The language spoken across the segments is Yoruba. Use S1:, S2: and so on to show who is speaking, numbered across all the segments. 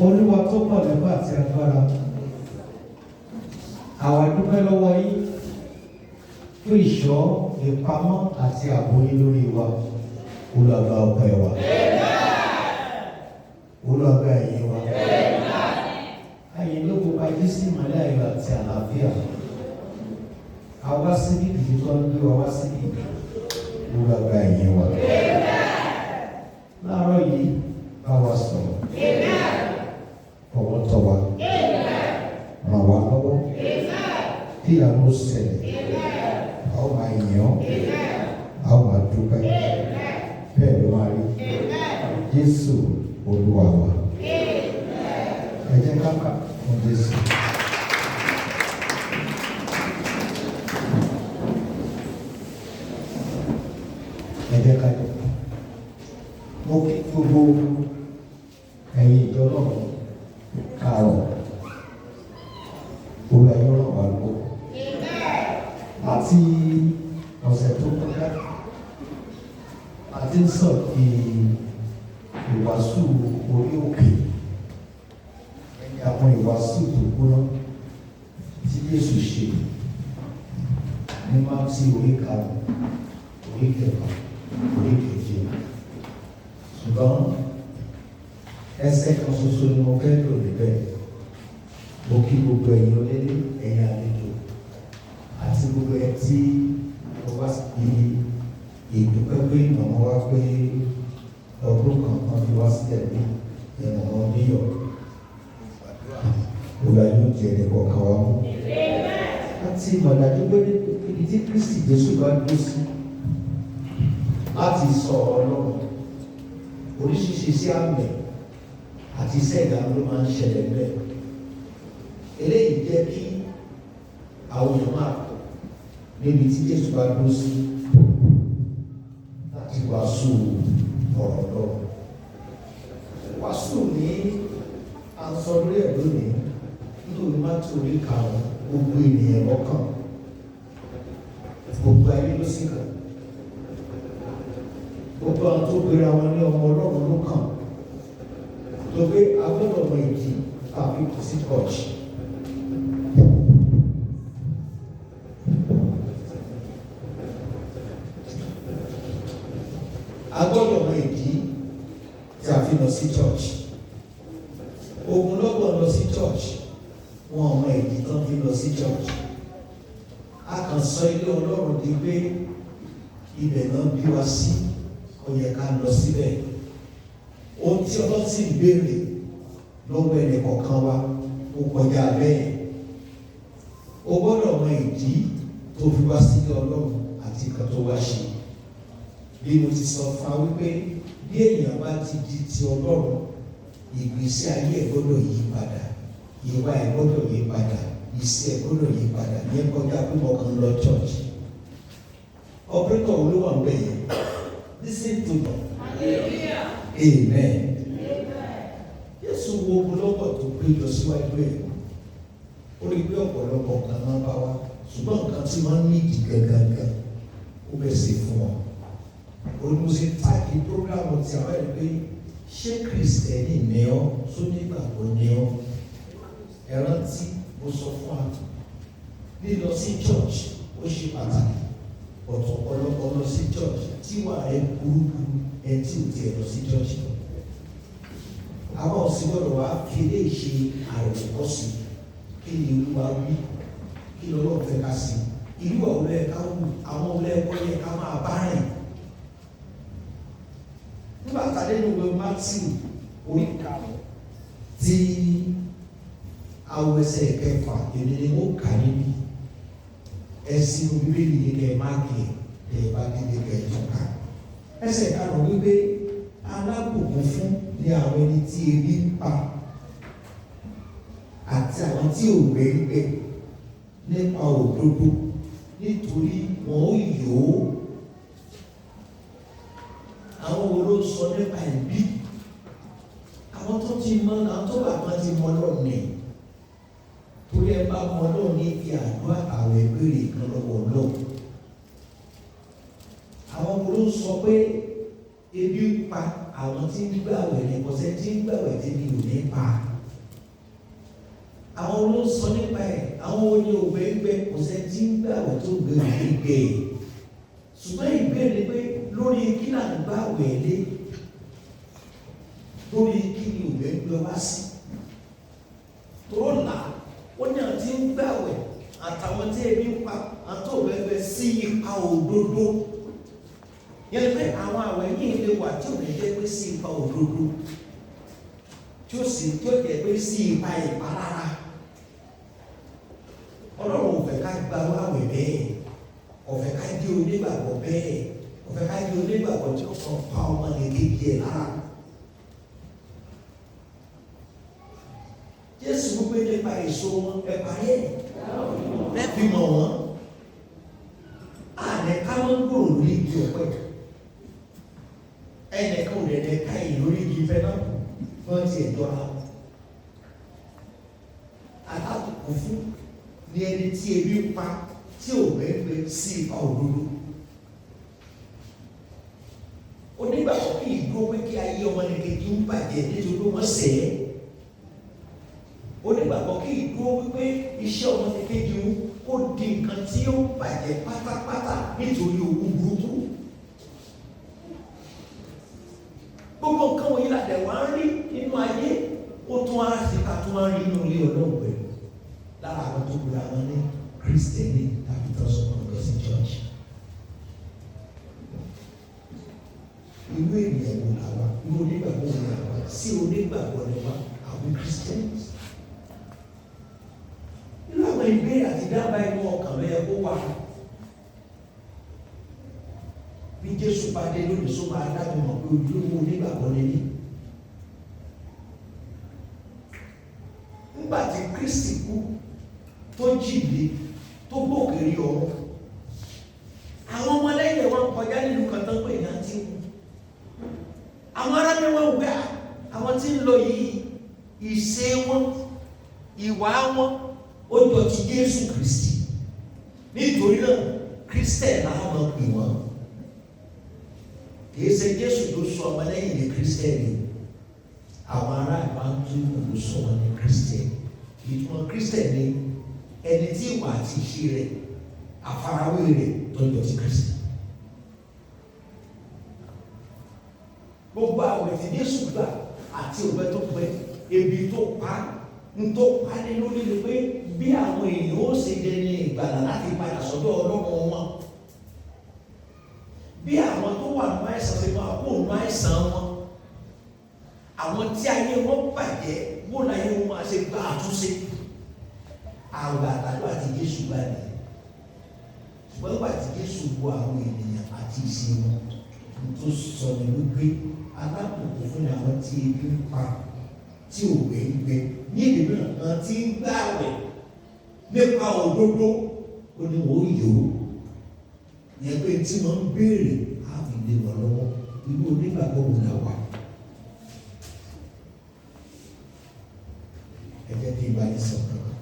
S1: Olúwa tó pọ̀ lẹ́gbà àti agbára, àwa dúpẹ́ lọ́wọ́ yín fún ìṣọ́, ìpamọ́ àti ààbò yín lórí wa. Olúwa gba ọpẹ́ wa. Olúwa gba ẹ̀yìn wa. Ayé ló gbogbo ayé sí ìmọ́lẹ̀ ayọ̀ àti àlàáfíà. Àwa síbí kìí tó ń gbé wa wá síbí. Olúwa gba ẹ̀yìn wa. Láàárọ̀ yìí bá wa sọ̀rọ̀. Ọwọ́ tọ́ wa. Ràn wá lọ́wọ́. Kí ìyanu ṣẹlẹ̀. A ó máa yìn ọ́. A ó máa dúpẹ́. Bẹ́ẹ̀ ló máa rí. Jésù Olúwa wa. Ẹ jẹ́ ká kà fún Jésù. Ẹ jẹ́ ká jẹ́. Mo kí gbogbo ẹ̀yin ìjọ náà káàárọ̀. Olúwa yóò ràn wá lọ́wọ́. Láti ọ̀sẹ̀ tó kọjá, a ti ń sọ̀rọ̀ ìwàásù orí òkè. Àwọn ìwàásù tó gbóná tí Jésù ṣe ní Mátíù orí karùn-ún, orí kẹfà, orí keje. Ṣùgbọ́n ẹsẹ̀ kan ṣoṣo ni mo fẹ́ lò níbẹ̀. Mo kí gbogbo ẹ̀yin onílé, ẹ̀yin àlejò àti gbogbo ẹ̀ tí mo wá sí ìdúpẹ́ pé màmá wá pé ọdún kan fi wá sílẹ̀ ní ẹ̀wọ̀n níyọ̀. Olúwa yóò jẹ́ ẹ̀kọ́ kan wá mú. Láti mọ̀dájú pé ibi tí Kristi Jésù bá dúró sí láti sọ̀rọ̀ Ọlọ́run, oríṣiríṣi sí àmì àti iṣẹ́ ìdáná ló máa ń ṣẹlẹ̀ bẹ́ẹ̀. Eléyìí jẹ́ kí àwọn èèyàn máa pọ̀ níbi tí Jésù bá dúró sí láti wàásù ọ̀rọ̀ lọ. Wàásù ní àǹsọ lórí ẹ̀ lónìí nítorí Mátíù orí karùn-ún, gbogbo ènìyàn lọ́kàn, gbogbo ayé ló sì kàn. Gbogbo àwọn tó gbéra wọn ní ọmọ Ọlọ́run ló kàn. Tó gbé agbọ́dọ̀ mọ ìdí tàbí kò sí kọ̀ọ̀ṣì. Agbọ́dọ̀ mọ ìdí tí a fi lọ sí church. Ogun lọ́gbọ̀n lọ sí church, wọn ò mọ ìdí tán fi lọ sí church. A kàn sọ ilé Ọlọ́run di pé ibẹ̀ náà bí wa sí, ó yẹ ká lọ síbẹ̀. Ohun tí Ọlọ́run sì ń béèrè lọ́wọ́ ẹnì kọ̀ọ̀kan wa ó kọjá bẹ́ẹ̀. O gbọ́dọ̀ mọ ìdí tó fi wá sílé Ọlọ́run àti nǹkan tó wá ṣe. Bí mo ti sọ fún wa wípé bí èèyàn bá ti di ti Ọlọ́run, ìgbésí ayé ẹ̀ gbọ́dọ̀ yí padà, ìwà ẹ̀ gbọ́dọ̀ yí padà, ìṣe ẹ̀ gbọ́dọ̀ yí padà. Ìyẹn kọjá pé mo kàn lọ church. Operator olówó àwọn ẹ̀yẹ, listen to me. Amen. Jésù wo ọ̀pọ̀lọpọ̀ tó péjọ síwájú ẹ̀. Ó rí pé ọ̀pọ̀lọpọ̀ kan máa bá wa, ṣùgbọ́n nǹkan tí wọ́n ní ìdí gangan ó bẹ̀ sí fún wọn. Olùsè táàkì prógrámù tí àwọn ẹ̀rí pé ṣé Kristẹni ni ọ́, sónígbàgbọ́ ni ọ́. Ẹ rántí mo sọ fún wa, lílọ sí church ó ṣe pàtàkì. Ọ̀pọ̀lọpọ̀ lọ sí church tí wà ẹ burúkú ẹ tí ò tiẹ̀ lọ sí church. Àwọn òsì gbọ́dọ̀ wá fi lè ṣe àròkọ́sí. Kí ni Olúwa wí? Kí ni Ọlọ́run fẹ́ ká sí? Ìlú àwọn ẹ̀ka wù, àwọn ọlẹ́ẹ̀kọ́ yẹ ká máa bá rìn. Nígbà tá a lé nínú Mátíù orí karùn-ún tí àwọn ẹsẹ̀ kẹfà èdè ni mo kà níbi ẹ̀sìn Bíbélì yìí kẹ́ máàkì ẹ̀ bá dédé kẹ́ ìjọba. Ẹsẹ̀ karùn-ún wípé alábùkún fún ní àwọn ẹni tí ebi ń pa àti àwọn tí ò gbẹ́ngbẹ́ nípa òdodo nítorí wọn ó yó. Àwọn wo ló sọ nípa ìbí? Àwọn tó ti mọ, àwọn tó bá wọn ti mọ lọ́nà. Torí ẹ bá mọ lọ́nà ní ibi àdúrà àwọn ìbéèrè kan lọ́wọ́ náà. Àwọn wo ló sọ pé ebi ń pa àwọn tí ń gbàwẹ̀ ní kọ̀sẹ́ tí ń gbàwẹ̀ tí mi ò ní pa. Àwọn olóńsọ nípa ẹ̀, àwọn oní òwe gbẹ kọ̀sẹ́ tí ń gbàwẹ̀ tó gbé òwe gbẹ. Ṣùgbọ́n ìbéèrè pé lórí kí là ń gbàwẹ̀ lé, lórí kí ni òwe gbẹ wá sí. Tó là ó ní àti ń gbàwẹ̀ àtàwọn tí ebi ń pa àtọ̀wẹ́wẹ́ sí ipa òdodo. Yẹn pé àwọn àwẹ̀ yìí lè wà tí ò ní jẹ́ pé sí ipa òdodo, tí ó sì tó jẹ́ pé sí ipa ìpalára. Ọlọ́run ò fẹ́ ká gba àwẹ̀ bẹ́ẹ̀, ò fẹ́ ká jẹ́ onígbàgbọ́ bẹ́ẹ̀, ò fẹ́ ká jẹ́ onígbàgbọ́ tí ó kàn pa ọmọ nìkejì ẹ̀ lára. Jésù wípé nípa èso wọn ẹ parí ẹ̀ lẹ́bi mọ̀ wọ́n. Àlẹ́ ká wọ́n gbòòrò lórí igi ọ̀pẹ. Ẹnìkan ò dẹ̀dẹ̀ ká yìí lórí igi ìfẹ́ náà wọ́n ti ẹ̀dọ́ ara. Alábùkù fún ní ẹni tí ebi ń pa tí ò gbẹ́gbẹ́ sí ipa òdodo. Onígbàgbọ́ kì í dúró pé kí ayé ọmọnìkejì ń bàjẹ́ nítorí wọ́n sẹ̀ ẹ́. Onígbàgbọ́ kì í dúró wípé iṣẹ́ ọmọnìkejì ń kó di nǹkan tí ó bàjẹ́ pátápátá nítorí owó burúkú. Gbogbo nǹkan wọ̀nyí la dẹ̀ wá ń rí nínú ayé, ó tún á sì ká tún á rí nínú ilé Ọlọ́run pẹ̀lú. Lára àwọn tó gbé àwọn ní Kristẹni tàbí tọ́sọ̀kọ̀ lọ sí church. Irú ènìyàn wo la wá? Irú onígbàgbọ́ wo la wá? Sí onígbàgbọ́ ni wá àwọn Christians. Irú àwọn ìbéèrè àti dábàá inú ọkàn rẹ̀ kó wà. Bí Jésù bá dé lónìí sọ máa dábò mọ̀ pé ojúlówó onígbàgbọ́ ni ní. Nígbà tí Kristi kú tó jíǹde tó gbòkèrè ọ̀run, àwọn ọmọlẹ́yìn wọn kọjá nínú kan tán pé ìyá ti kú. Àwọn arábìnrin wọn gbà àwọn tí ń lọ yìí ìṣe wọn, ìwà wọn ó jọ ti Jésù Kristi. Nítorí náà Kristẹ̀ làwọn pè wọ́n. Kìí ṣe Jésù tó sọ ọmọlẹ́yìn ní Kristẹni, àwọn ará ìbáńtú ló sọ wọn ní Kristẹni. Ìtumọ̀ Kristẹni ẹni tí ìwà àti ìṣe rẹ̀ àfarawé rẹ̀ tọ́jọ́ ti Kristi. Gbogbo àwẹ̀ tí Jésù gbà àti òbẹ́ tó pẹ́, ebi tó pa ń tó pa ní lórí ni pé bí àwọn èèyàn ó ṣe dẹni ìgbàlà láti padà sọ́dọ̀ Ọlọ́run wọn. Bí àwọn tó wà nínú àìsàn ṣe máa kó nínú àìsàn wọn. Àwọn tí ayé wọn bàjẹ́ bó láyé wọn máa ṣe gba àtúnṣe. Àwẹ̀ àtàdúrà àti Jésù gbà ní. Ṣùgbọ́n nígbà tí Jésù wo àwọn ènìyàn àti ìṣe wọn, tó sọ ní wípé alábùkún fún àwọn tí ebi ń pa tí ò gbẹ́ngbẹ́ ní ìdílé náà tí ń gbààwẹ̀ nípa òdodo ó ní wọ́n yòó. Yẹn pé tí wọ́n ń béèrè á fi lé wọn lọ́wọ́. Irú onígbàgbọ́ wò la wà? Ẹ jẹ́ kí n bá yín sọ kankan.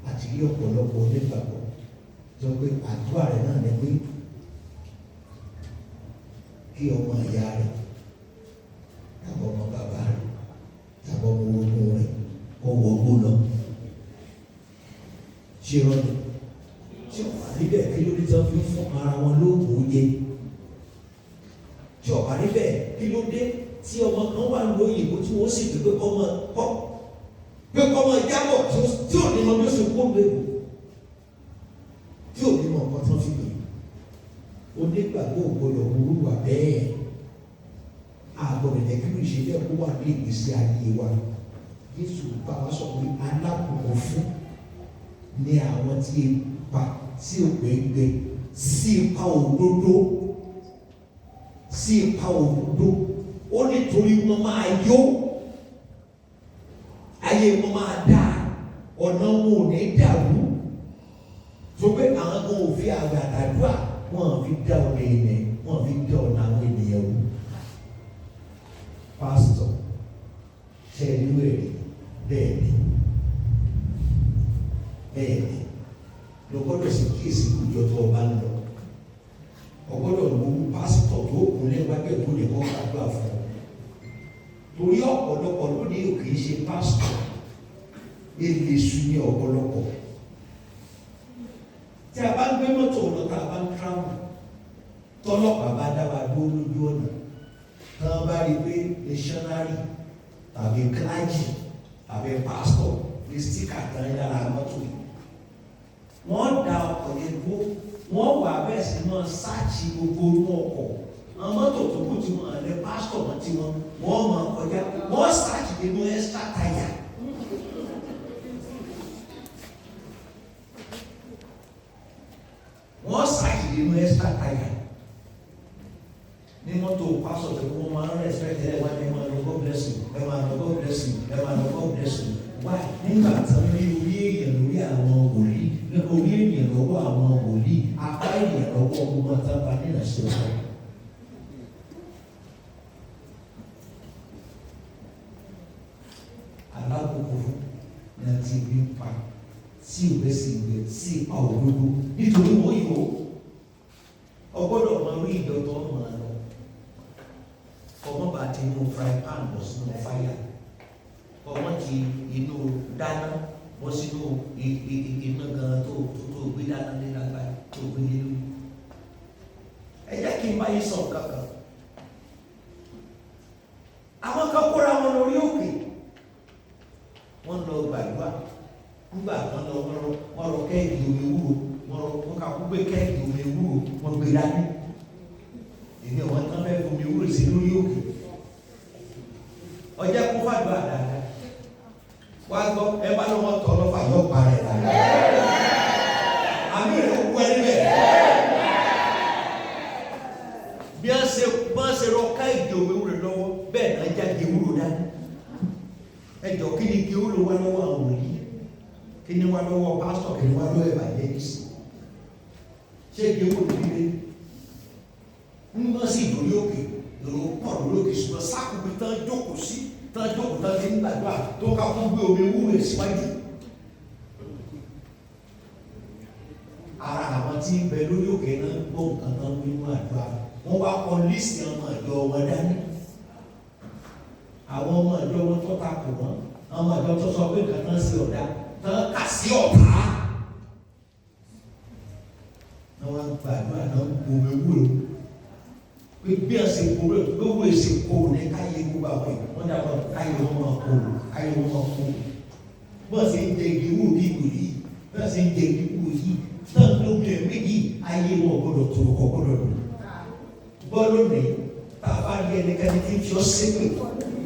S1: Àti rí ọ̀pọ̀lọpọ̀ onígbàgbọ́ jọ pé àdúrà rẹ̀ náà ni pé kí ọmọ ìyá rẹ̀ tàbí ọmọ bàbá rẹ̀ tàbí ọmọ ogun rẹ̀ kó wọgbó lọ. Ṣé rọ́ọ̀dù? Tí ọ̀pá níbẹ̀ kí ló dé tí wọ́n fi ń fún ara wọn lóògùn jẹ? Tí ọ̀pá níbẹ̀ kí ló dé tí ọmọ kan wà lóyìnbó tí wọ́n sì fi pé kọ́mọ jábọ̀ tí ò ní mọ bí ó ṣe kó léwu, tí ò ní mọ nǹkan tí wọ́n fi pè é. Onígbàgbọ́ ògbọ́dọ̀ burú wà bẹ́ẹ̀. Àgbọ̀dọ̀ jẹ́ kí ìṣẹ̀lẹ̀ kó wà ní ìgbésí ayé wa. Jésù bá wa sọ pé alábùkún fún ní àwọn tí ipa tí ò gbẹ́ngbẹ́ sí ipa òdodo, sí ipa òdodo. Ó nítorí wọn máa yó, ayé wọn máa dá, ọ̀nà wọn ò ní dàrú. Tó pé àwọn kan ò fi àgbà àdúrà wọn fi dá ọ̀nà ènìyàn, wọn fi dá ọ̀nà àwọn ènìyàn wò. Pásítọ̀ ṣe ìlú èrè bẹ́ẹ̀ ni lọ gbọ́dọ̀ sì kíyèsí ìjọ tó ọba ń lọ. Ọgbọ́dọ̀ wo pásítọ̀ tó kúnlẹ̀ ọ̀pọ̀lọpọ̀ lónìí ò kì í ṣe pásítọ̀, èlèṣù ní ọ̀pọ̀lọpọ̀. Tí a bá ń gbé mọ́tò lọ, tá a bá ń travel, tọ́lọ́pàá bá dá wa dúró lójú ọ̀nà, tí wọ́n bá rí pé missionary tàbí clergy tàbí pastor ní stika kan yára mọ́tò yìí, wọ́n dá ọkọ̀ yẹn dúró, wọ́n wà bẹ́ẹ̀ sí máa sáàchì gbogbo inú ọkọ̀. Àwọn mọ́tò tó kù tí wọ́n lẹ pastor wọn tí wọ́n máa kọjá, wọ́n sáàchì nínú extra tire. Wọ́n sáàchì nínú extra tire. Ní mọ́tò pastor tó wọ́n máa ń respect ẹ̀ wá ní ẹ̀ máa lọ God bless you, ẹ̀ máa lọ God bless you, ẹ̀ máa lọ God bless you. Wá nígbà tí wọ́n rí orí èèyàn lórí àwọn wòlíì, orí èèyàn lọ́wọ́ àwọn wòlíì, apá èèyàn lọ́wọ́ gbogbo àtàbà nínú ṣe ọ̀rọ̀. Alákòókò ní àti ìbí ń pa sí ìwé sí ìwé sí ipa òdodo nítorí wọ́n yìí ó ọgbọ́dọ̀ máa rí ìdọ́tọ̀ ọmọ lọ. Ọmọ bá ti inú fry pan bọ̀ sínú fáyà, ọmọ ti inú dáná bọ́ sínú iná gan tó gbé dáná lé lágbàá tó gbé lé lórí. Ẹ jẹ́ kí n bá yín sọ kankan. Àwọn kan kóra wọn lórí òkè, wọ́n lọ gbàdúrà. Nígbà kan lọ wọ́n rọ kẹ́ẹ̀gì omi ewúro, wọ́n kà kú gbé kẹ́ẹ̀gì omi ewúro, wọ́n gbé dání. Èmi àwọn kan fẹ́ omi ewúro sí lórí òkè. Ọjọ́ kó fàdúrà dáadáa. Wá gbọ́, ẹ bá lọ́wọ́ tọ́ lọ́fà yóò parẹ́ dáadáa. Àmì rẹ̀ wú ẹni bẹ́ẹ̀. Bí wọ́n ṣe rọ kẹ́ẹ̀gì omi ewúro lọ́wọ́, bẹ́ẹ̀ náà jáde ewúro dání. Ẹ jọ kí ni kí ewúro wá lọ́wọ́ àwọn òní? Kí ni wá lọ́wọ́ pásítọ̀, kí ni wá lọ́wọ́ evangelist? Ṣé kí ewúro líle? ń bọ́ sí ìdórí òkè, èrò pọ̀ lórí òkè, ṣùgbọ́n sákòókè tán jókòó sí, tán ti ń gbàdúrà tó ká fún gbé omi ewúro síwájú. Ara àwọn tí ń bẹ lórí òkè náà gbọ́ nǹkan tán nínú àdúrà, wọ́n wá kọ lísì ọmọ ìjọ wọn dání. Àwọn ọmọ ìjọ wọn tó takò wọn, ọmọ ìjọ tó sọ pé nǹkan tán sí ọ̀dà, tán kà sí ọ̀tá. Àwọn gbàdúrà náà ń gbòmí ewúro. Pé bí a ṣe kúrò, gbogbo èsì kúrò ní káyé gbogbo àwọn èèyàn, wọ́n dàgbà káyé wọn máa kúrò, káyé wọn máa kúrò. Bọ́ọ̀ ṣe ń jẹ igi wúrò bí ìgò yìí, bọ́ọ̀ ṣe ń jẹ igi wúrò yìí, náà ló bí ẹ̀mí yìí, ayé wọn gbọdọ̀ tó kọ́ gbọdọ̀ dùn. Bọ́ lónìí, tá a bá rí ẹnikẹ́ni tí ń fi ọ́ ṣépè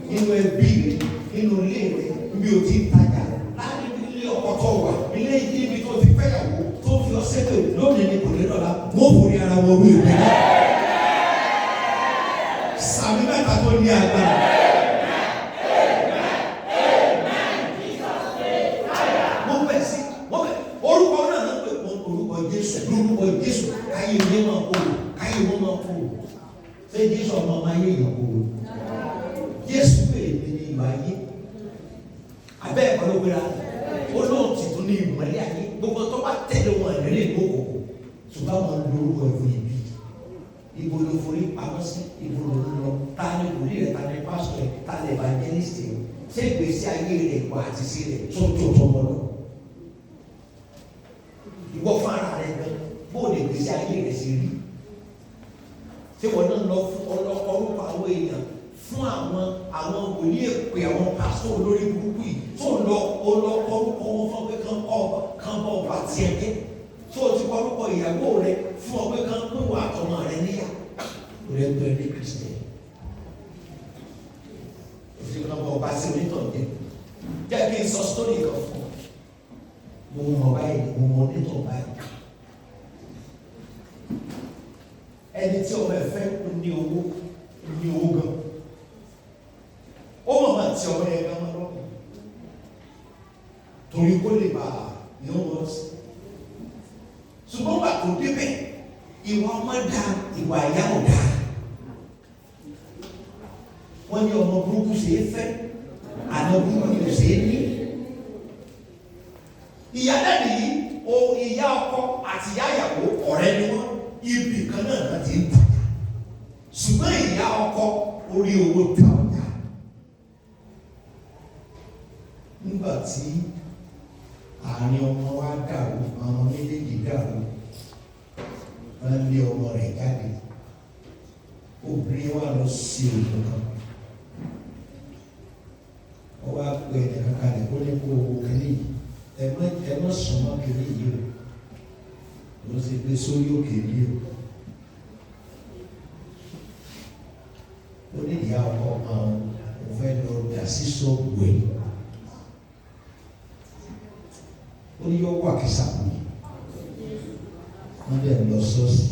S1: nínú ẹbí rẹ̀, nínú ilé rẹ̀, níbi ò ti ń tajà, láàrin ilé ọkọ̀ tó wà, ilé ibi tó ti fẹ́yàwó, tó fi ọ́ ṣépè lónìí ni kò ní dọ̀la, wọ́n forí ara wọn wí ìpè náà. Sàmì mẹ́ta tó ní agbára. Wọ́n bẹ̀ sí, orúkọ náà ló pè fún orúkọ Jésù, lórúkọ Jésù, káyé ilé máa kó o, káyé wọn máa kó o. Ṣé Jésù ọmọ máa yé èèyàn kó o? Jésù pè mí ní ìwà ayé. Abẹ́ ẹ̀kọ́ ló gbéra. Ó lóun ti tún ní ìmọ̀lẹ́ ayé. Gbogbo tó bá tẹ̀lé wọn ìrẹ́lẹ̀ ìlú òkòkò. Ṣùgbọ́n wọn lórúkọ ìwé ìbí. Ibo ló forí pamọ́ sí, ibo ló ń lọ, ta ni wòlíì rẹ̀, ta ni pásítọ̀ rẹ̀, ta ni evangelist rẹ̀, ṣé ìgbésí ayé rẹ̀ wà àti sí rẹ̀ tó tó tọmọ lọ. Ìwọ fún ara rẹ̀ gan, bóòlù ìgbésí ayé rẹ̀ sì rí. Ṣé wọn náà lọ fún orúkọ àwọn èèyàn fún àwọn wòlíì èpè, àwọn pásítọ̀ olórí burúkú yìí tó lọ orúkọ wọn fún pé kán bọ̀ wá tiẹ̀ dé. Tó o ti kọ́ orúkọ ìyàwó rẹ fún ọ pé kán pé wà àtọmọ rẹ níyà rẹ gbẹ̀rẹ̀ Kristian. Òfin kan bọ̀ ọba sí onítọ̀ jẹ. Jẹ́ kí n sọ sítórì kan fún ọ. Mo mọ̀ báyìí, mo mọ̀ onítọ̀ báyìí. Ẹni tí ọmọ ẹ fẹ́ ní owó gan. Ó mọ̀ máa ti ọmọ yẹn gan máa lọ́kùn. Torí kó lè bá yóò wọ́n sí. Ṣùgbọ́n wà tó débẹ̀, ìwà ọmọ dá, ìwà ìyá ò dá. Wọ́n ní ọmọ burúkú ṣe é fẹ́, àná burúkú ni ò ṣe é ní. Ìyá dàbí ìyá ọkọ àti ìyá ìyàwó ọ̀rẹ́ ni wọ́n, ibì kan náà láti ń tajà. Ṣùgbọ́n ìyá ọkọ orí owó ta ọjà. tí àárín ọmọ wa dàrú, àwọn méjèèjì dàrú, wọ́n lé ọmọ rẹ̀ jáde. Obìnrin wa lọ sí òògùn kan. Wọ́n wá pe ẹ̀jẹ̀ kalẹ̀ kó ní kó owó kìíní yìí. Ẹ má sùn mọ́ kìíní yìí o. Ló ti gbé sórí òkè ní o. Ó ní ìyá ọkọ kan mo fẹ́ lọ dà sí sọ́ọ̀bù ẹ̀. Ó ní yọ wà kìsà kù. Wọ́n dẹ̀ lọ sọ́ọ̀sì.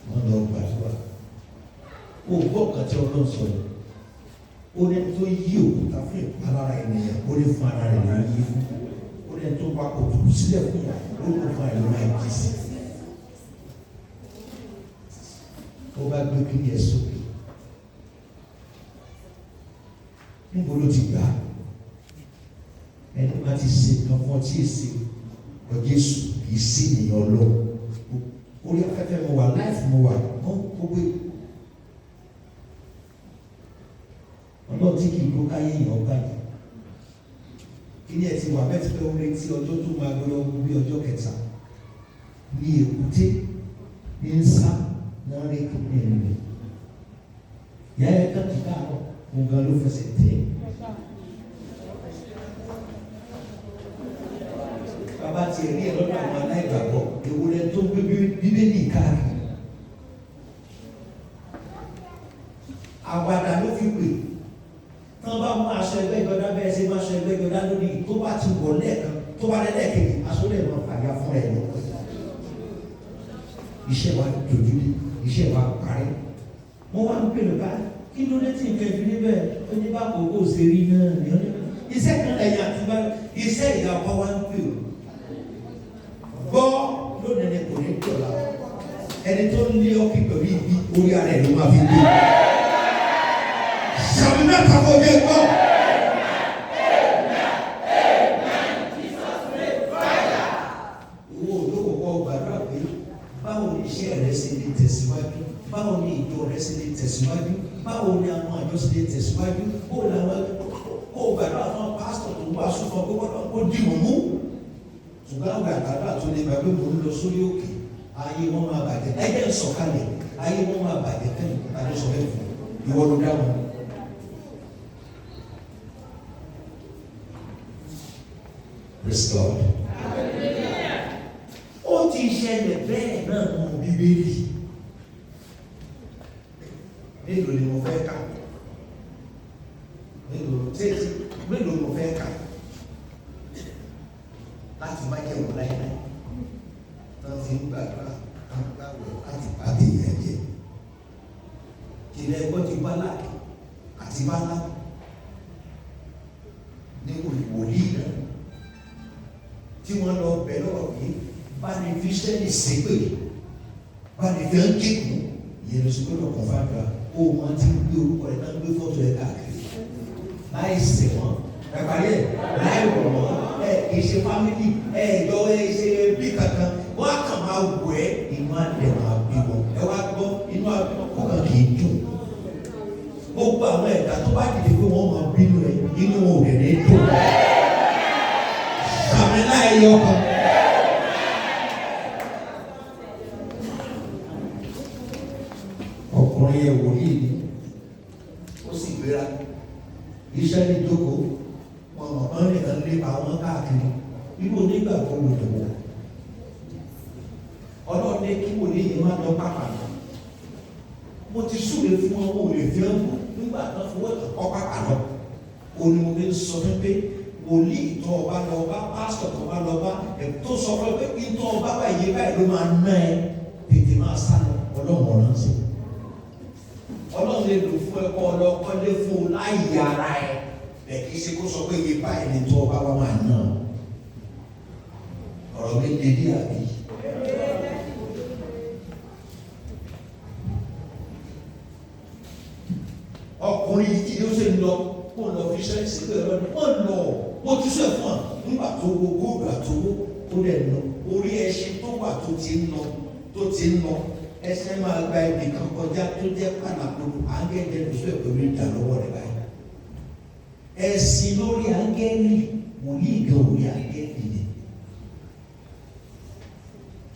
S1: Wọ́n lọ gbàdúrà. Ó gbọ́ kan tí Ọlọ́run sọ̀rọ̀. Ó ní tó yí òkúta fún ìpalára ènìyàn, ó ní fún ara rẹ̀ ló yí fún. Ó ní tó pa òtútù sílẹ̀ fún ìyá, ó ní fún àìlú máa jí sí. Ó bá gbé kí ẹ sókè. Níbo ló ti gbà? Ẹni máa ti ṣe nǹkan fún ọtí èsì ọ Jésù kì í sí ènìyàn lọ. Orí afẹ́fẹ́ mo wà, láìfù mo wà, wọ́n gbogbo ọlọ́run tí kì í ló káyé èèyàn báyìí. Kí ni ẹ ti wà bẹ́ẹ̀ ti pé ó retí ọjọ́ tó máa gbé ọgbọ́n bí ọjọ́ kẹta. Ní èkúté, ní ń sá, náà rí kí ní ẹ̀rù rẹ̀. Ìyá ẹ̀ kàn kí káàárọ̀, òun gan ló fẹsẹ̀ tẹ̀. Bàbá ti rí ẹ lọ́dọ̀ àwọn aláìgbàgbọ́, ìwúrẹ́ tó gbé bíbélì káàkiri. Àwàdà ló fi pè. Tán bá mú aṣọ ẹgbẹ́ ìjọba bẹ́ẹ̀ ṣe máa ṣọ ẹgbẹ́ ìjọba lónìí tó bá ti wọ̀ lẹ́ẹ̀kan tó bá lẹ́ẹ̀kejì aṣọ lè máa fàyà fún ẹ̀ lọ. Iṣẹ́ wa dojú dé, iṣẹ́ wa parí. Wọ́n wá ń pèrè bá kí ló dé tí nǹkan ìfi níbẹ̀ ó ní bá kókó ṣe rí náà ní ọdún. Iṣẹ́ kan ẹ̀yà àti bá iṣẹ́ ìyàwó wa ń pè ó. Gbọ́ lónìí ni kò ní dọ̀la. Ẹni tó ń lé ọ́kì pẹ̀lú ibi orí ara ẹ̀ ló máa fi gbé. Sàmì náà kàwé ojú ẹ̀gbọ́n. Owó olówó kọ́ gbàdúrà pé báwo ni iṣẹ́ rẹ̀ ṣe lè tẹ̀síwájú, báwo ni ìjọ rẹ̀ ṣe lè tẹ̀síwájú, báwo ni àwọn àjọ ṣe lè tẹ̀síwájú, kó gbàdúrà fún pásítọ̀ tó ń wá sùn fún ọ kó dì wọ́n mú. Ṣùgbọ́n àwọn àgbàdo àtúndì gbàgbé mò ń lọ sórí òkè, ayé wọn máa bàjẹ́, ẹgbẹ́ ìsọ̀kalẹ̀, ayé wọn máa bàjẹ́ kẹ́yìn àdéṣọ bẹ́ẹ̀ fún ìwọ ló dá wọn. Praise God. Ó ti ṣẹlẹ̀ bẹ́ẹ̀ náà mọ Bíbélì. Mélòó ni mo fẹ́ kà? Mélòó ni mo fẹ́ kà? Láti má jẹ́ wọ́n láyé náà. Tán ti ń gbàdúrà, tán ń gbàwẹ̀ láti bá ti yẹn jẹ. Ìlẹ̀ ẹ̀gbọ́n ti Bálákì àti Bálá ní wòlíì náà. Tí wọ́n lọ bẹ̀ lọ́wọ́ pé bá ní fi sẹ́ni ṣépè, bá ní fi ń kékun, ìyẹn ló ṣe gbọ́dọ̀ kàn fáńdà. Ó máa ti gbé orúkọ rẹ̀ náà gbé fọ́tò ẹ̀ káàkiri. Láì sè wọ́n, ẹ̀pàdé ẹ̀ láì wọ̀ wọ́n, kì í ṣe fámìlì, ìjọ ṣe bí kankan. Wọ́n á kàn máa wọ̀ ẹ́, inú àdẹ̀ máa bí wọn. Ẹ wá gbọ́, inú àkókò kì í dùn. Gbogbo àwọn ẹ̀dá tó bá dìde pé wọ́n máa bínú ẹ̀, inú wọn ò dẹ̀ ní dùn. Àmì láì yọ ọkàn. Ọkùnrin yẹn wòlíì ni ó sì gbéra iṣẹ́ ní jókòó wọn mọ̀ ọ́n nìkan lé àwọn káàkiri irú onígbàgbọ́ wò lè wọ̀. Ọlọ́run ní kí wòlíì yìí máa lọ pàpà lọ. Mo ti súre fún ọ wò lè fi ọ́ mọ̀ nígbà tó fowó ẹ̀kọ́ pàpà lọ. Òní mo fi sọ fún pé wòlíì tó ọba lọ bá pásítọ̀ tó ọba lọ bá tó sọ fún ẹ pé kí tó ọba bá yé báyìí ló máa ná ẹ tètè máa sá lọ Ọlọ́run ọ̀ràn sí. Ọlọ́run lè lò fún ẹ̀kọ́ ọlọ́kọ́lé fún un láyé ara ẹ̀ ẹ̀ kì í ṣe kó sọ pé yé báyìí ni tó ọba wá máa ná ọ̀rọ̀ mi lè dí àbí. Ọkùnrin yìí ló ṣe ń lọ kó lọ fi ṣẹ́ sílẹ̀ lọ́dún wọ́n lọ wọ́n tún ṣe fún ọ nígbà tó wo góòlù àtowó ó lẹ̀ lọ orí ẹṣin tó wà tó ti ń lọ ẹṣin máa gba ibì kan kọjá tó jẹ́ pàlàpọ̀lù ángẹ́gẹ́ lóṣù ẹ̀kọ́ mi dà lọ́wọ́ rẹ̀ báyìí ẹ̀sìn lórí áńgẹ́lì wòlíì gan orí áńgẹ́lì ni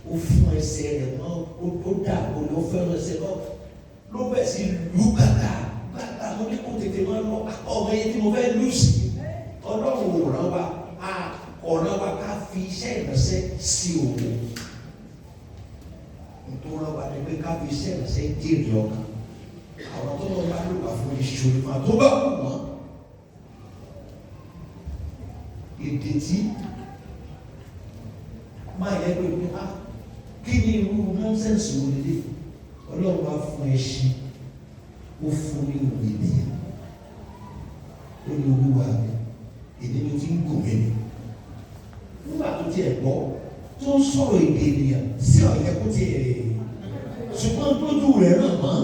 S1: ó fún ẹsẹ̀ rẹ̀ mọ́ ó dà kó ló fẹ́ràn ẹsẹ̀ náà ló bẹ̀ sí lù gbàgbà mo ní kó tètè máa lọ ọmọ yẹn tí mo fẹ́ lù sí ọlọ́run ò rán wa ọ̀ràn wa ká fi iṣẹ́ ìránṣẹ́ sí òun nítorí wa ni pé ká fi iṣẹ́ ìránṣẹ́ jèrè ọkàn àwọn tó lọ bá lò wá fún ìṣòro máa tó bá wù wọ́n èdè tí máa yẹ pé kí ni irú nọ́ńsẹ̀nsì wo lè dé ọlọ́run wá fún ẹṣin ó fún ní òwe ènìyàn ó ní olúwa èdè ló fi ń gùn mí nígbà tó tiẹ̀ gbọ́ tó ń sọ̀rọ̀ èdè ènìyàn sí ọ̀yẹ́ kó tiẹ̀ ṣùgbọ́n tójú rẹ̀ náà mọ́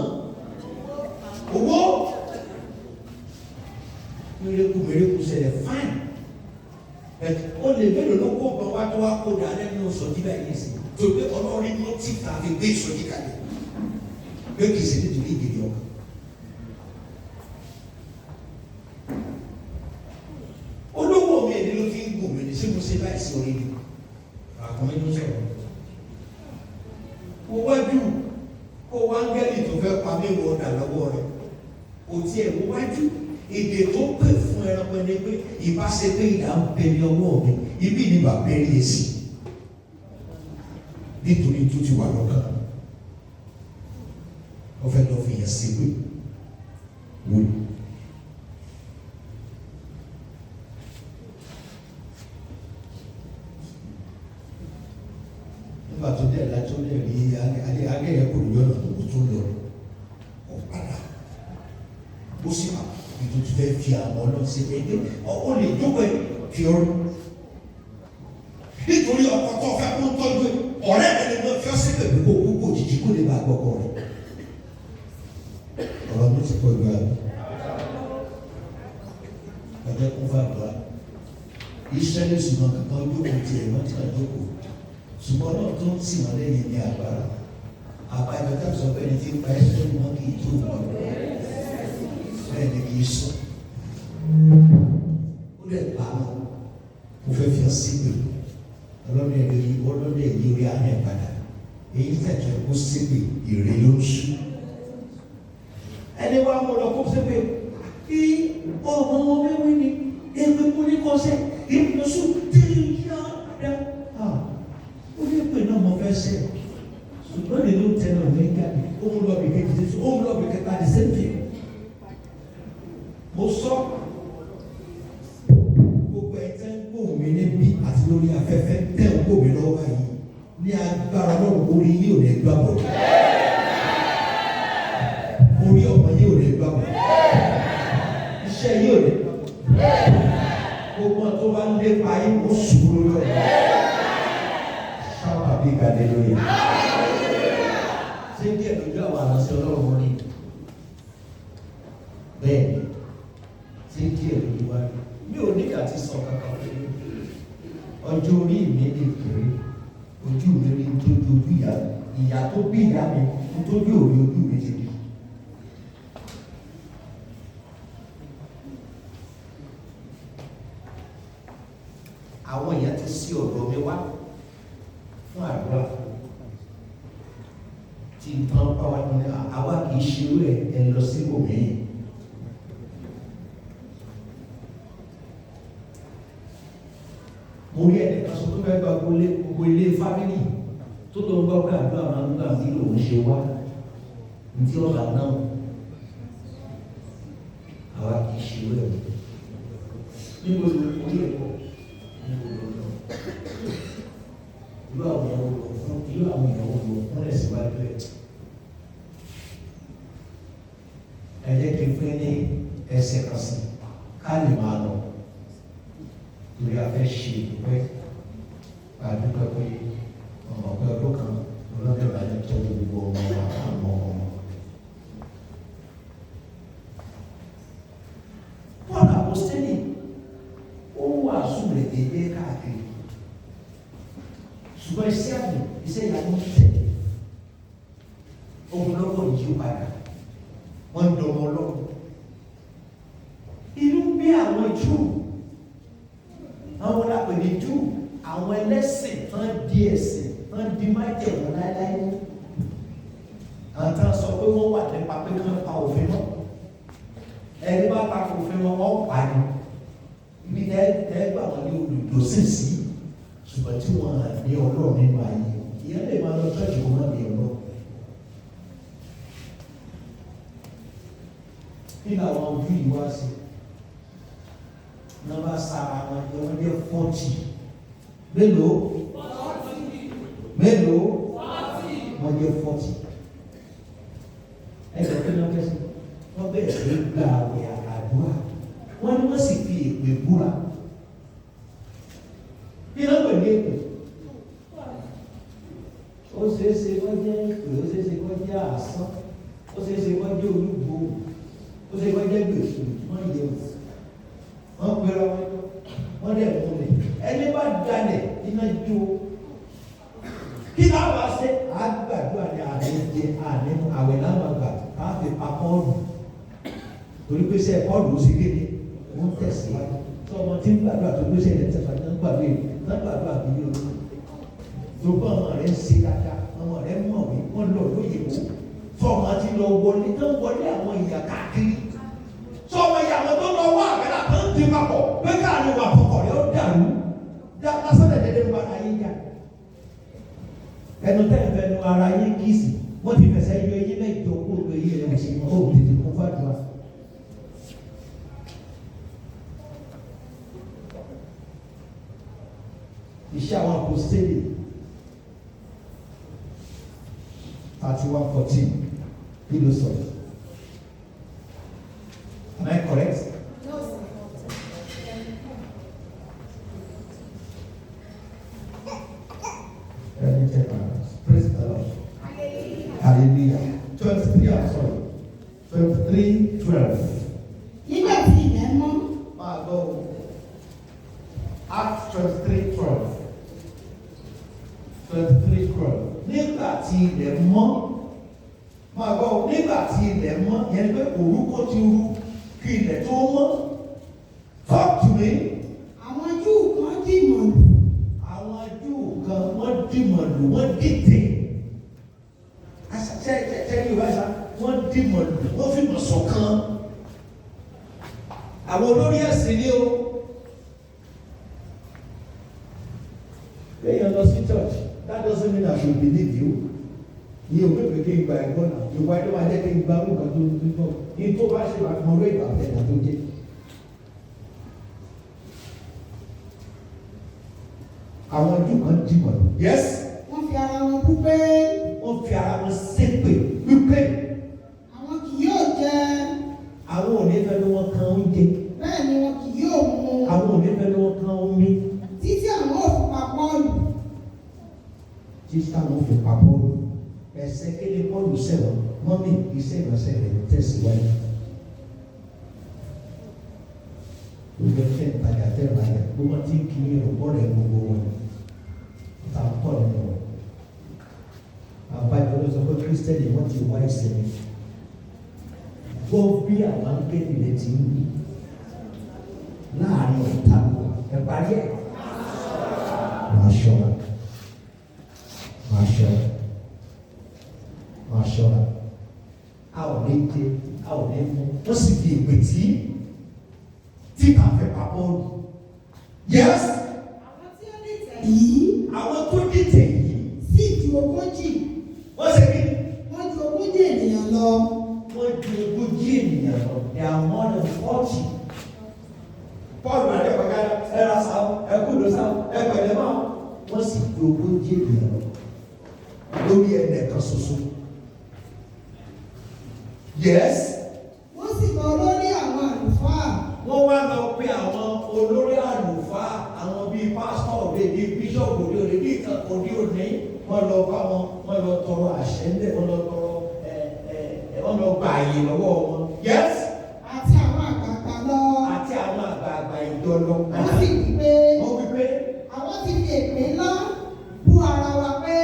S1: owó mèrèkù ṣẹlẹ̀ fáìn ó lè mélòó ló kó ọ̀pọ̀ wá tó wá kó dáadé nínú sọ̀jí báyìí ní ìsìn tó gbé ọlọ́rin ló tì tàbí gbé ìsọ̀jí kalẹ̀ pé kìí ṣe nítorí ìgbèrè ọkàn. olówó mi èdè ló fi ń gùn mí ní ṣé mo ṣe báyìí sí orí mi àkọ́mí ló sọ̀rọ̀ kó wájú kó wá ń gẹ́lì tó fẹ́ pa mí wọ ọ̀dà lọ́wọ́ rẹ̀ kò tiẹ̀ wọ wájú èdè tó pè fún ẹranko ẹni pé ìbáṣepé ìdá ń bẹ ní ọwọ́ mi ibi ni bàbá rí èsì nítorí tó ti wà lọ́kàn wọ́n fẹ́ lọ fi yẹn sí pé wọ́n. nígbà tó dẹ̀ lájọ́ lè rí agẹ́yẹ kò lóyún ọ̀nà tó lọ ọ̀padà ó sì máa tó ti fẹ́ fi àwọn ọlọ́run ṣe ẹgbẹ́ ó lè jókòó fi ọrùn nítorí ọkọ̀ tó fẹ́ kó tọ́jú ọ̀rẹ́ ẹni náà fi ọ́ sí pẹ̀lú kó gbogbo òjijì kó lè bá gbọ́kọ̀ rẹ̀ ọ̀rọ̀ mi ti pọ̀ ìlú àbí ọjọ́ kún fún àbúrò Ísírẹ́lì ṣùgbọ́n kankan jókòó tiẹ̀ wọ́n ti máa jókòó ṣùgbọ́n náà tó ń tì wọ́n lẹ́yìn ní agbára àbájọ tábìlì sọ pé ẹni tí ń pa Ísírẹ́lì wọn kì í tó wọn bẹ́ẹ̀ ni kì í sọ ó lè pa wọn mo fẹ́ fi hàn sí pé ọlọ́dún ẹ̀rọ yìí ọlọ́dún ẹ̀yìn orí àná ẹ̀ padà èyí tẹ̀tẹ̀ kó sí pé ìrè ló ń sú ẹni wàá mọ̀ lọ kó sí pé kí ọmọ wọn wéwé ni èpè kú ní kọ́sẹ̀ ìmùsù tí yá rẹ̀ ó ní pè náà mo fẹ́ sẹ́ ṣùgbọ́n ní ló tẹ̀lé ọ̀nà ìjáde ó ń lọ bí kejì ó ń lọ bí kẹta the same thing. Mo sọ gbogbo ẹ̀tẹ́ ń gbóhùn mi níbí àti lórí afẹ́fẹ́ tẹ̀ ń gbóhùn mi lọ́wọ́ yìí ní agbára náà orí yìí ò lè gbà bọ̀ orí ọmọ yìí ò lè gbà bọ̀ iṣẹ́ yìí ò lè gbà bọ̀ gbogbo tó bá ń lépa yìí ó sùúrù lórí ọ̀rọ̀ sábà bí gàdé lórí ṣé díẹ̀ lójú àwọn àlọ́sí ọlọ́run rí bẹ́ẹ̀ ni tí díẹ̀ lórí wá rí mi ò ní àti sọ kankan pé ọjọ́ orí mi lè kéré ojú mi rí nítorí ojú ìyá tó bí ìyá mi nítorí òrí ojú mi ti rí. àwọn èèyàn ti sí ọ̀dọ̀ mi wá fún àdúrà tí nǹkan bá wà ní àwa kì í ṣerú ẹ lọ sí òmìnir. mo rí ẹni kan sọ tó fẹ́ gba gbogbo ilé fámìlì tó tó ń gbọ́ pé àdúrà máa ń gbà bí lòun ṣe wá ní tí ọ̀gá náà àwa kì í ṣerú ẹ níbo ló orí ẹ̀kọ́ níbo ló lọ irú àwọn ìyàwó lọ fún irú àwọn ìyàwó lọ fún ẹ̀sìnwájú ẹ̀. ẹ jẹ́ kí n fẹ́ ní ẹsẹ̀ kan sí ká lè máa lọ torí a fẹ́ ṣe ìdúpẹ́ àdúgbò pé ọmọ ọgbẹ́ ọdún kan lọ́dọ̀ láti tọ́jú gbogbo ọmọ àwọn ọmọ. Paul Apostoli ó wàásù rẹ̀ dédé káàkiri ṣùgbọ́n iṣẹ́ àmì iṣẹ́ ìyàwó tẹ̀ ohun lọ́wọ́ yìí padà wọ́n ń dọ̀mọ́ lọ́wọ́ inú bí àwọn Júù, àwọn lápẹ̀ ní Júù, àwọn ẹlẹ́sìn tán di ẹ̀sìn tán di májẹ̀mú láéláé. Àwọn tán sọ pé wọ́n wà nípa pé kí wọ́n pa òfin náà. Ẹni bá pa òfin wọn, wọ́n pa ni. Ibi tẹ́ gbà wọ́n ní olùdósìn sí, ṣùgbọ́n tí wọ́n ní Ọlọ́run nínú ayé. Ìyẹn lè máa lọ ṣọ́ọ̀ṣì kó má ní Ọlọ́run. Kí làwọn ojú yìí wá sí? Nọ́mbà sára wọn ni wọ́n jẹ́ 40. Mélòó? 40. Mélòó? 40. Wọ́n jẹ́ 40. Ẹgbẹ́ kí ló fẹ́ sí? Wọ́n bẹ̀rẹ̀ sí gba àwẹ̀ àdúrà. Wọ́n ní wọ́n sì fi èpè búra. Kí ló pè ní èpè? Ó ṣeéṣe wọ́n jẹ́ èpè, ó ṣeéṣe wọ́n jẹ́ àsán, ó ṣeéṣe wọ́n jẹ́ olúgbò, ó ṣeéṣe wọ́n jẹ́ gbèsè, wọ́n yẹ wò. Wọ́n pera wọ́n dẹ̀ mú mi. Ẹni bá dalẹ̀ iná jó. Kí náà wá ṣe àgbàdua ní àdéjẹ ànímú àwẹ̀ náà máa gbà káfí pa Pọ́ọ̀lù. Torí pé sẹ́ Pọ́ọ̀lù ó sì kéde, wọ́n tẹ̀síwájú. Sọ ọmọ tí ń gbàdúrà tó gbé sẹ́yìn tẹ̀síwájú náà gbàdúrà bí yóò. Gbogbo ọmọ rẹ̀ ń ṣe dáadáa, ọmọ rẹ̀ mọ̀wé, wọ́n lọ lóye wò. Fọ́ọ̀mù àti lọ wọlé tó ń wọlé àwọn ìyá káàkiri. Sọ́wọ́ ìyàwó tó lọ wá àgbẹ̀dá tó ń di papọ̀ pé káàrin wà fọkọ̀ rẹ̀ ó dàrú. Lásán ẹ̀dẹ̀dẹ̀ ń bá ara yín jà. Ẹnu tẹ́ ẹ̀fẹ́ nu ara yín kìsì. Wọ́n ti fẹsẹ̀ yọ eyín mẹ́jọ kó lo eyín rẹ̀ ṣe mọ́ òun tètè kún fàdúrà. Iṣẹ́ àwọn àpòstélì 31:14 kí ló sọ? Am I correct?
S2: No, sir.
S1: Let me check my notes. Praise the Lord. Hallelujah. 23, I'm sorry. 23:12.
S2: Nígbà tí ilẹ̀ mọ́.
S1: Máa lọ. Acts 23:12. 23:12. Nígbà tí ilẹ̀ mọ́. Máa gbọ́ nígbà tí ilẹ̀ mọ́ yẹn pé orúkọ ti rú kí ilẹ̀ tó mọ́. Talk to me.
S2: Àwọn Júù kan dìmọ̀ lù.
S1: Àwọn Júù kan wọ́n dìmọ̀ lù, wọ́n dìtẹ̀. Ṣé Yorùbá ṣá wọ́n dìmọ̀ lù, wọ́n fìmọ̀ ṣọ̀kan. Àwọn olórí ẹ̀sìn ni o. Lẹ́yìn lọ sí church, that doesn't mean I should believe you. Iye òwe pé kí n gba ẹ̀gbọ́n náà, Yorùbá ẹ̀dọ́ máa jẹ́ kí n gba nǹkan tó ń bọ̀. Ní tó bá ṣe wà fún ọ̀rọ̀ ìgbà ọ̀tẹ̀dà tó jẹ́. Àwọn Júù kan dìbò. Yes.
S2: Wọ́n fi ara wọn bú pé.
S1: Wọ́n fi ara wọn ṣépè wípé.
S2: Àwọn kì yóò jẹ.
S1: Àwọn ò ní fẹ́ ló wọn kan oúnjẹ.
S2: Bẹ́ẹ̀ ni wọn kì yóò mu.
S1: Àwọn ò ní fẹ́ ló wọn kan omi.
S2: Títí àwọn ò fi pa Pọ́ọ̀lù.
S1: Títí àwọn ò fi pa Pọ́ọ̀lù. Ẹsẹ̀ kéde Pọ́ọ̀lù sẹ̀wọ̀n. Mọ́mí iṣẹ́ ìránṣẹ́ rẹ̀ tẹ̀síwájú. Gbogbo ẹ̀fẹ́ ìtajà tẹ̀ báyà. Gbogbo tí kì í rò bọ́ rẹ̀ gbogbo wọn. Ta pọ̀ nínú wọn. Àbájọ ló sọ pé Kírísítẹ́nì wọ́n ti wá ìsinmi. Gbọ́ bí àwọn akéde rẹ̀ ti ń wí. Láàárín ọ̀tá ẹ̀ parí ẹ̀. Máa ṣọ́ra. Máa ṣọ́ra. Máa ṣọ́ra. A ò ní jẹ, a ò ní mú. Wọ́n sì fi ìpè tí kà fẹ́ pa Pọ́ọ̀lù. Yes.
S2: Àwọn tí ó dìtẹ̀ yìí.
S1: Àwọn tó dìtẹ̀ yìí.
S2: Sì ju 40.
S1: Wọ́n ṣe kí.
S2: Wọ́n ju 40 ènìyàn lọ.
S1: Wọ́n ju 40 ènìyàn lọ. They are more than 40. Pọ́ọ̀lù àti ẹ̀kọ́ká ẹ̀rọ sáwọ́ ẹ̀kúndò sáwọ́ ẹ̀pẹ̀lẹ̀ máa. Wọ́n sì ju 40 ènìyàn lọ. Lórí ẹnìkan ṣoṣo. Yes.
S2: Wọ́n sì lọ lórí àwọn àlùfáà.
S1: Wọ́n wá lọ pé àwọn olórí àlùfáà, àwọn bíi pásítọ̀ òde, bíi bíṣọ̀pù òde òde, bíi ìkàkọ̀ òde òní. Wọ́n lọ bá wọn, wọ́n lọ tọrọ àṣẹ ńlẹ̀, wọ́n lọ tọrọ wọ́n lọ gba àyè lọ́wọ́ wọn. Yes.
S2: Àti àwọn àgbààgbà lọ.
S1: Àti àwọn àgbààgbà ìjọ lọ.
S2: Wọ́n sì wí pé.
S1: Wọ́n wí pé.
S2: Àwọn ti fi èpè ńlá bú ara wa pé.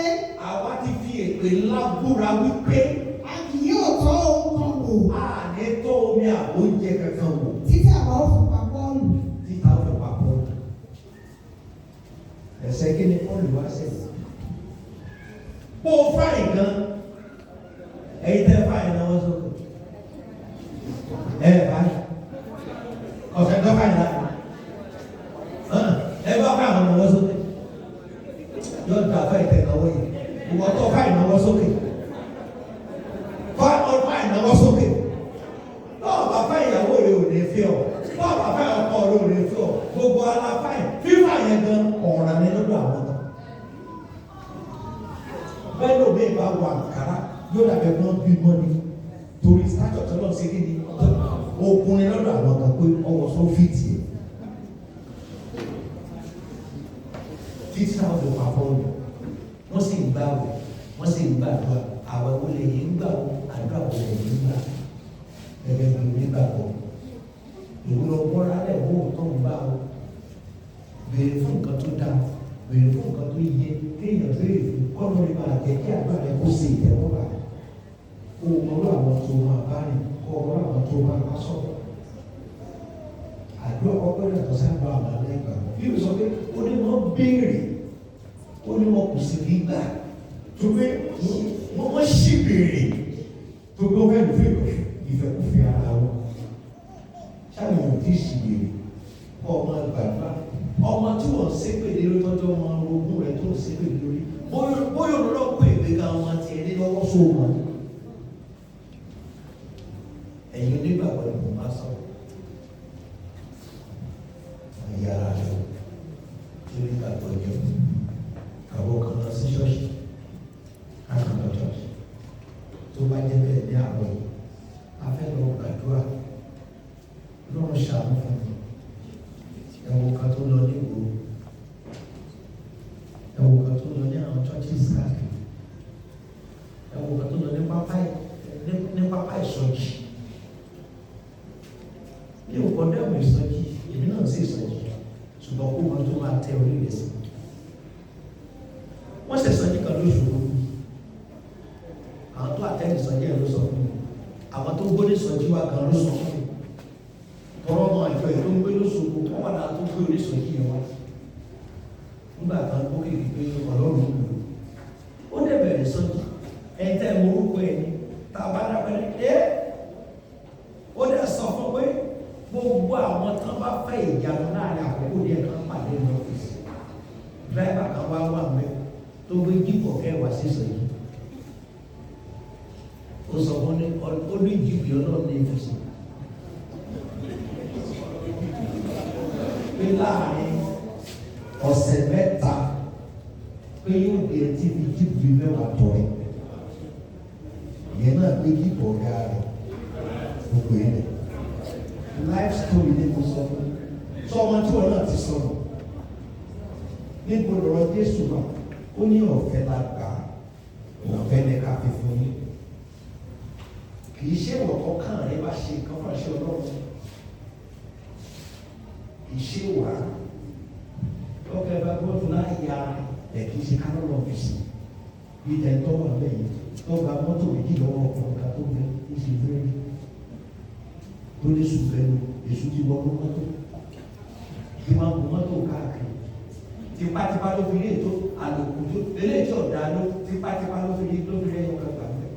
S1: Àwa ti fi èpè ńlá búra wípé.
S2: A kì yóò tọ́ ohun kan wò.
S1: A ní tó omi àbóúnjẹ kankan wò.
S2: Títí àwa ó fi pa Pọ́ọ̀lù.
S1: ẹ̀ṣẹ̀ kí ni Pọ́ọ̀lù wá sẹ́yìn. Bó o fáìn gan, ẹ̀yin tẹ́ fáìn náà wọ́n sókè. Fáìn. Ọ̀sẹ̀ tó fáìn náà. Ẹ bá fáìn náà wọ́n sókè. Yóò dà fáìn tẹ̀ náà wọ́n yìí. Ìwọ tó fáìn náà wọ́n sókè. Fáìn náà wọ́n sókè. Lọ́wọ́ bá fáìn ìyàwó rẹ̀ ò ní fi ọ̀. Lọ́wọ́ bá fáìn ọkọ rẹ̀ ò ní fi ọ̀. Gbogbo ara fáìn. Fífà yẹn gan ọ̀ràn ní lọ́dọ̀ àwọn kan. Bẹ́ẹ̀ ló bẹ́ẹ̀ bá wọ àǹkárá yóò dàbẹ̀ gbọ́n bí mọ́ ni. Torí sájọ̀ tó lọ́ọ̀ sí kí ni ọkùnrin lọ́dọ̀ àwọn kan pé ọwọ́ sọ fìtì ẹ̀. Fìtì náà ló pa bọ́ọ̀lù. Wọ́n sì ń gbà wọ̀, wọ́n sì ń gbàdúrà. Àwọn olè yìí ń gbà wọ̀, àdúrà wọ̀ lè yìí ń gbà. Gẹ́gẹ́ bí onígbàgbọ́. Ìwúlò bọ́ra lẹ̀ wọ́n tó ń bá wọ̀. Béèrè fún nǹkan tó dáa, béèrè fún nǹkan tó yẹ, kéèyàn béèrè fún kọ́nà ní máa jẹ́ kí àgbà rẹ̀ kó ṣe ìtẹ́wọ́gbà. Kó o mọ̀rọ̀ àwọn tó máa bá rìn, kó o mọ̀rọ̀ àwọn tó máa bá sọ̀rọ̀. Àdúrà ọgbẹ́ rẹ̀ tó sábà àwọn alẹ́gbà. Bí o sọ pé ó ní wọ́n béèrè, ó ní wọn kò sì rí gbà. Tó pé wọ́n ṣì béèrè, tó pé wọ́n fẹ́ lò fún ìfẹ́kùfẹ́ ara wọn. Ṣáà wọn ò tí ì ṣì béèrè, kọ́ ọmọ gbàdúrà. Ọmọ tí wọ́n ṣépèlé lórí tọ́jú ọmọ ogún rẹ̀ tó ń ṣépèlé lórí bóyá olóró pé ìwé ká ọmọ ti ẹni lọ́wọ́ sóòmọ́ ni. Ẹ̀yin onígbàgbọ́ ni mo máa sọ̀rọ̀. Ẹ̀yà ara rẹ̀ tí onígbàgbọ́ jọ àwọn kan lọ sí ṣọ́ọ̀ṣì káàkiri lọ ṣọ́ọ̀ṣì tó bá jẹ́ bẹ́ẹ̀ ní àbọ̀ yìí a fẹ́ lọ gbàdúrà lọ́rùn ṣàánú fún mi. Ẹ̀wọ̀n kan tó lọ ní ìgboro, ẹ̀wọ̀n kan tó lọ ní àwọn churches káàkiri, ẹ̀wọ̀n kan tó lọ ní pápá ìsọjí. Ní òkò dẹ́mu ìsọjí, èmi náà sì ìsọjí, ṣùgbọ́n kó wọn tó máa tẹ orí rẹ̀ sí. Wọ́n ṣe ìsọjí kan lóṣù. Àwọn tó àtẹ́lẹ̀ ìsọjí ẹ̀ ló sọ fún mi. Àwọn tó gbóni ìsọjí wa kan ló sọ fún mi. Tọrọ ọmọ ìfẹ́ tó ń gbé lóṣogbo wọ́n wà láti gbé oríṣiríṣi yẹn wá nígbà kan ó kéde pé Ọlọ́run ń lò ó dẹ̀ bẹ̀rẹ̀ sọ́jí ẹ̀ńtẹ́ morúkọ ẹni tá a bá dábẹ́rẹ́ ó dẹ̀ sọ fún pé gbogbo àwọn tán bá fẹ́ ìyanu láàrin àkókò díẹ̀ kan pàdé ní ọ́fíìsì dírẹ́bà kan wá wà mẹ́ tó gbé jípọ̀ kẹwàá sí sọ́jí ó sọ fún ní ó ní jípì Ọlọ́run ní ìfúsì. Pé láàrin ọ̀sẹ̀ mẹ́ta pé yóò di ẹtí fi jíìpù mẹ́wàá tọ̀ ẹ́. Ìyẹn náà gbé jíìpù ọ̀gá rẹ̀ gbogbo yẹn lẹ̀. Life story ni mo sọ fún mi. Sọ ọmọ tí wọn náà ti sọ̀rọ̀. Níbo lọ́rọ̀ Jésù wà? Ó ní ọ̀fẹ́ la gbà á. Ọ̀fẹ́ ni ká fi fún yín. Kì í ṣe ìwọ̀kọ̀ kàn rẹ bá ṣe nǹkan fún àṣẹ Ọlọ́run. Ìṣe wà lọ́kẹ́ bá gbọ́dọ̀ náà ya ẹ̀kí ṣe kánú lọ́fíìsì bí tẹ̀tọ́ wà lẹ́yìn tó gba mọ́tò méjì lọ́wọ́ ọkùnrin ká tó gbé ìṣe fẹ́rẹ́ tó lè sùn bẹ́ẹ̀ èṣù ti wọ́n ló mọ́tò tí wọ́n bu mọ́tò káàkiri tipátipá ló fi lé ètò àlòkù tó eléyìí tí ọ̀dà ló tipátipá ló fi lé ẹ̀yọ́ kàgbà bẹ́ẹ̀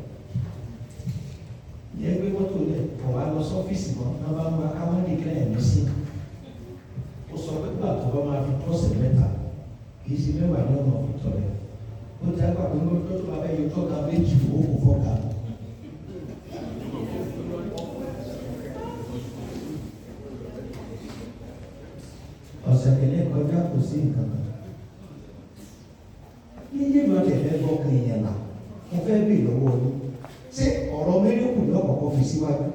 S1: yẹ gbé mọ́tò lẹ̀ kọ̀ wá lọ sọ́fíìsì mọ́ náà bá ń wá kámọ́nì kílẹ̀ ẹ̀mí sí ó sọ pé gbà tó bá máa fi tọ́sẹ̀ mẹ́ta kì í ṣe mẹ́wàá ní ọ̀nà òfìtọ́ rẹ̀ ó ti àgbà pé ó tó bá bẹ́ẹ̀ yọ tọ́ka méjì ó kò fọ́ka. ọ̀sẹ̀ kìíní kọjá kò sí nǹkan kan yíyí ìlú àtẹ̀fẹ́ gbọ́ kan èèyàn là mo fẹ́ bè lọ́wọ́ yín ṣé ọ̀rọ̀ mẹ́rìnkù ní ọ̀kọ̀ọ̀kan fi síwájú.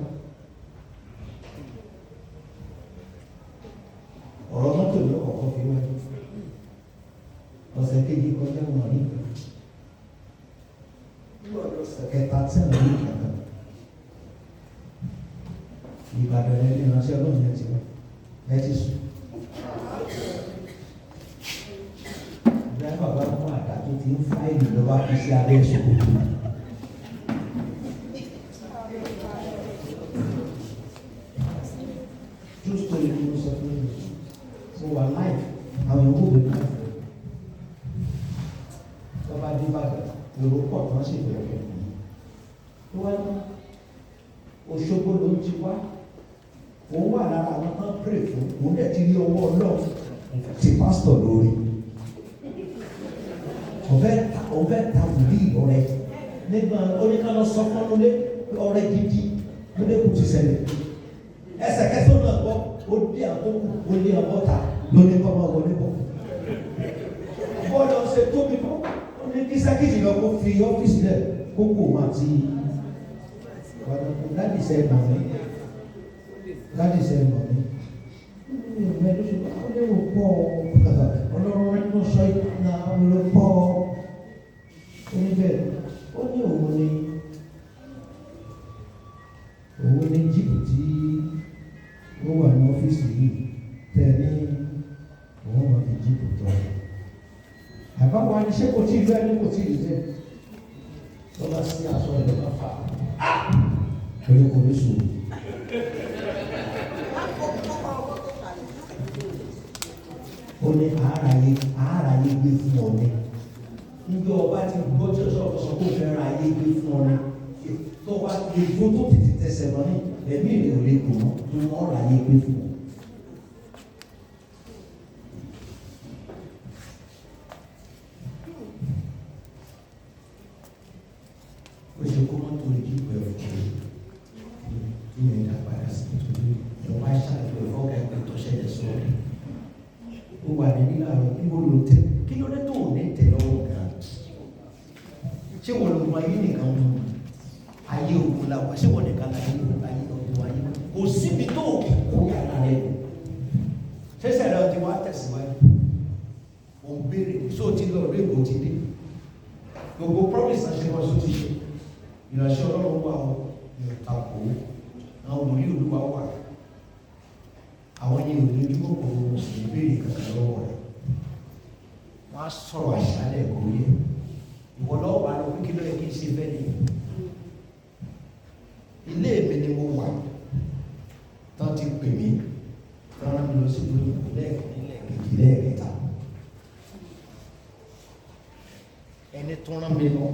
S1: Ọ̀rọ̀ mọ́tò ní ọ̀kọ̀ọ̀kan fi wájú. Ọ̀sẹ̀ kejì kọjá wọn ní ìgbà. Ọ̀sẹ̀ kẹta tí àwọn ní ìgbà. Ìbàdàn ẹni ìránṣẹ́ Ọlọ́run yẹn ti wá. Ẹ ti sùn. Ìdájọ́ bàbá fún àdá tó ti ń fáìlì lọ́wọ́ fi sí abẹ́ ìṣòro. True story ni mo sọ fún mi. Mo wà láì àwọn ìwé òwe náà. èrò pọ̀ tán sì bẹ̀rẹ̀ tó wá ní Òṣogbo ló ti wá òun wà lára àwọn tán pray fún òun dẹ̀ ti rí ọwọ́ Ọlọ́run ti pásítọ̀ lórí ọ̀fẹ́ ta wùdí ọ̀rẹ́ nígbà oníkanlọ sọ fún ọlọ́lé ọ̀rẹ́ gidi lóde kù ti ṣẹlẹ̀ ẹsẹ̀kẹsẹ̀ náà gbọ́ ó dí àkókò ó lé ọgọ́ta lóní kọ́ máa wọlé bọ̀ bọ́ọ̀lù ọ̀sẹ̀ tóbi bọ́ ó ní kí sákìtì lọ kó fi ọ́fíìsì lẹ̀ kókò máa ti láti ṣe mọ̀ mí mẹ́rin ṣùgbọ́n ó léwu pọ̀ ọlọ́run rẹ̀ ló sọ ìgbà ló pọ̀ oníbẹ̀ ó ní òun ní jíìpù tí ó wà ní ọ́fíìsì yìí tẹ̀ ní òun máa fi jíìpù tọ́ àbáwọ̀ á ní ṣé kò tí ì lẹ́nu kò tí ì lẹ́ lọ́ba sí aṣọ ẹ̀rọ bá fà á torí kò ní sùn. Ó ní àárayé gbé fún ọ ní níbi ọba ti gbọ́ tí ọ̀sán ọ̀sán kó fẹ́ ra ayé gbé fún ọ ní tó wá lè tó tó tètè tẹsẹ̀ lọ ní ẹ̀mí ìrìn ò lè kù mọ́ tó wọ́n ra ayé gbé fún ọ. Ó ṣe kó mọ́ torí kí pẹ̀lú kiri kí ni ìdá padà sí nítorí ìjọba ìṣàlẹ̀ ìfọ́kà ẹgbẹ́ tó ṣẹlẹ̀ sórí. Ó wà ní nílò àwọn kí wọ́n lò tẹ̀ kí ló dé tó ò ní tẹ̀ lọ́wọ́ gan. Ṣé wọ́n lọ mọ ayé nìkan mú ayé òkun la wá ṣé wọ́n nìkan la yé ayé ọ̀gbìn ayé kò síbi tó kó yàrá rẹ̀ ṣẹ̀ṣẹ̀ rẹ̀ ti wá tẹ̀síwájú ò ń béèrè só ti lọ rí ìgò ti dé gbogbo promise àṣewọ́n só ti ṣe ìránṣẹ́ Ọlọ́run wà ó ìrìntàkó àwọn òní olúwa wà àwọn yẹn ò lójú kòkòrò ìbéèrè kankan lọ́wọ́ rẹ̀ wọ́n á sọ̀rọ̀ àṣálẹ̀ kò yẹ ìwọ lọ́wọ́ wa lọ kí ló yẹ kí n ṣe bẹ́ẹ̀ ni ilé mi ni mo wà tán ti pè mí tán rán mi lọ sí ìlú lẹ́ẹ̀kejì lẹ́ẹ̀kẹta ẹni tó rán mi lọ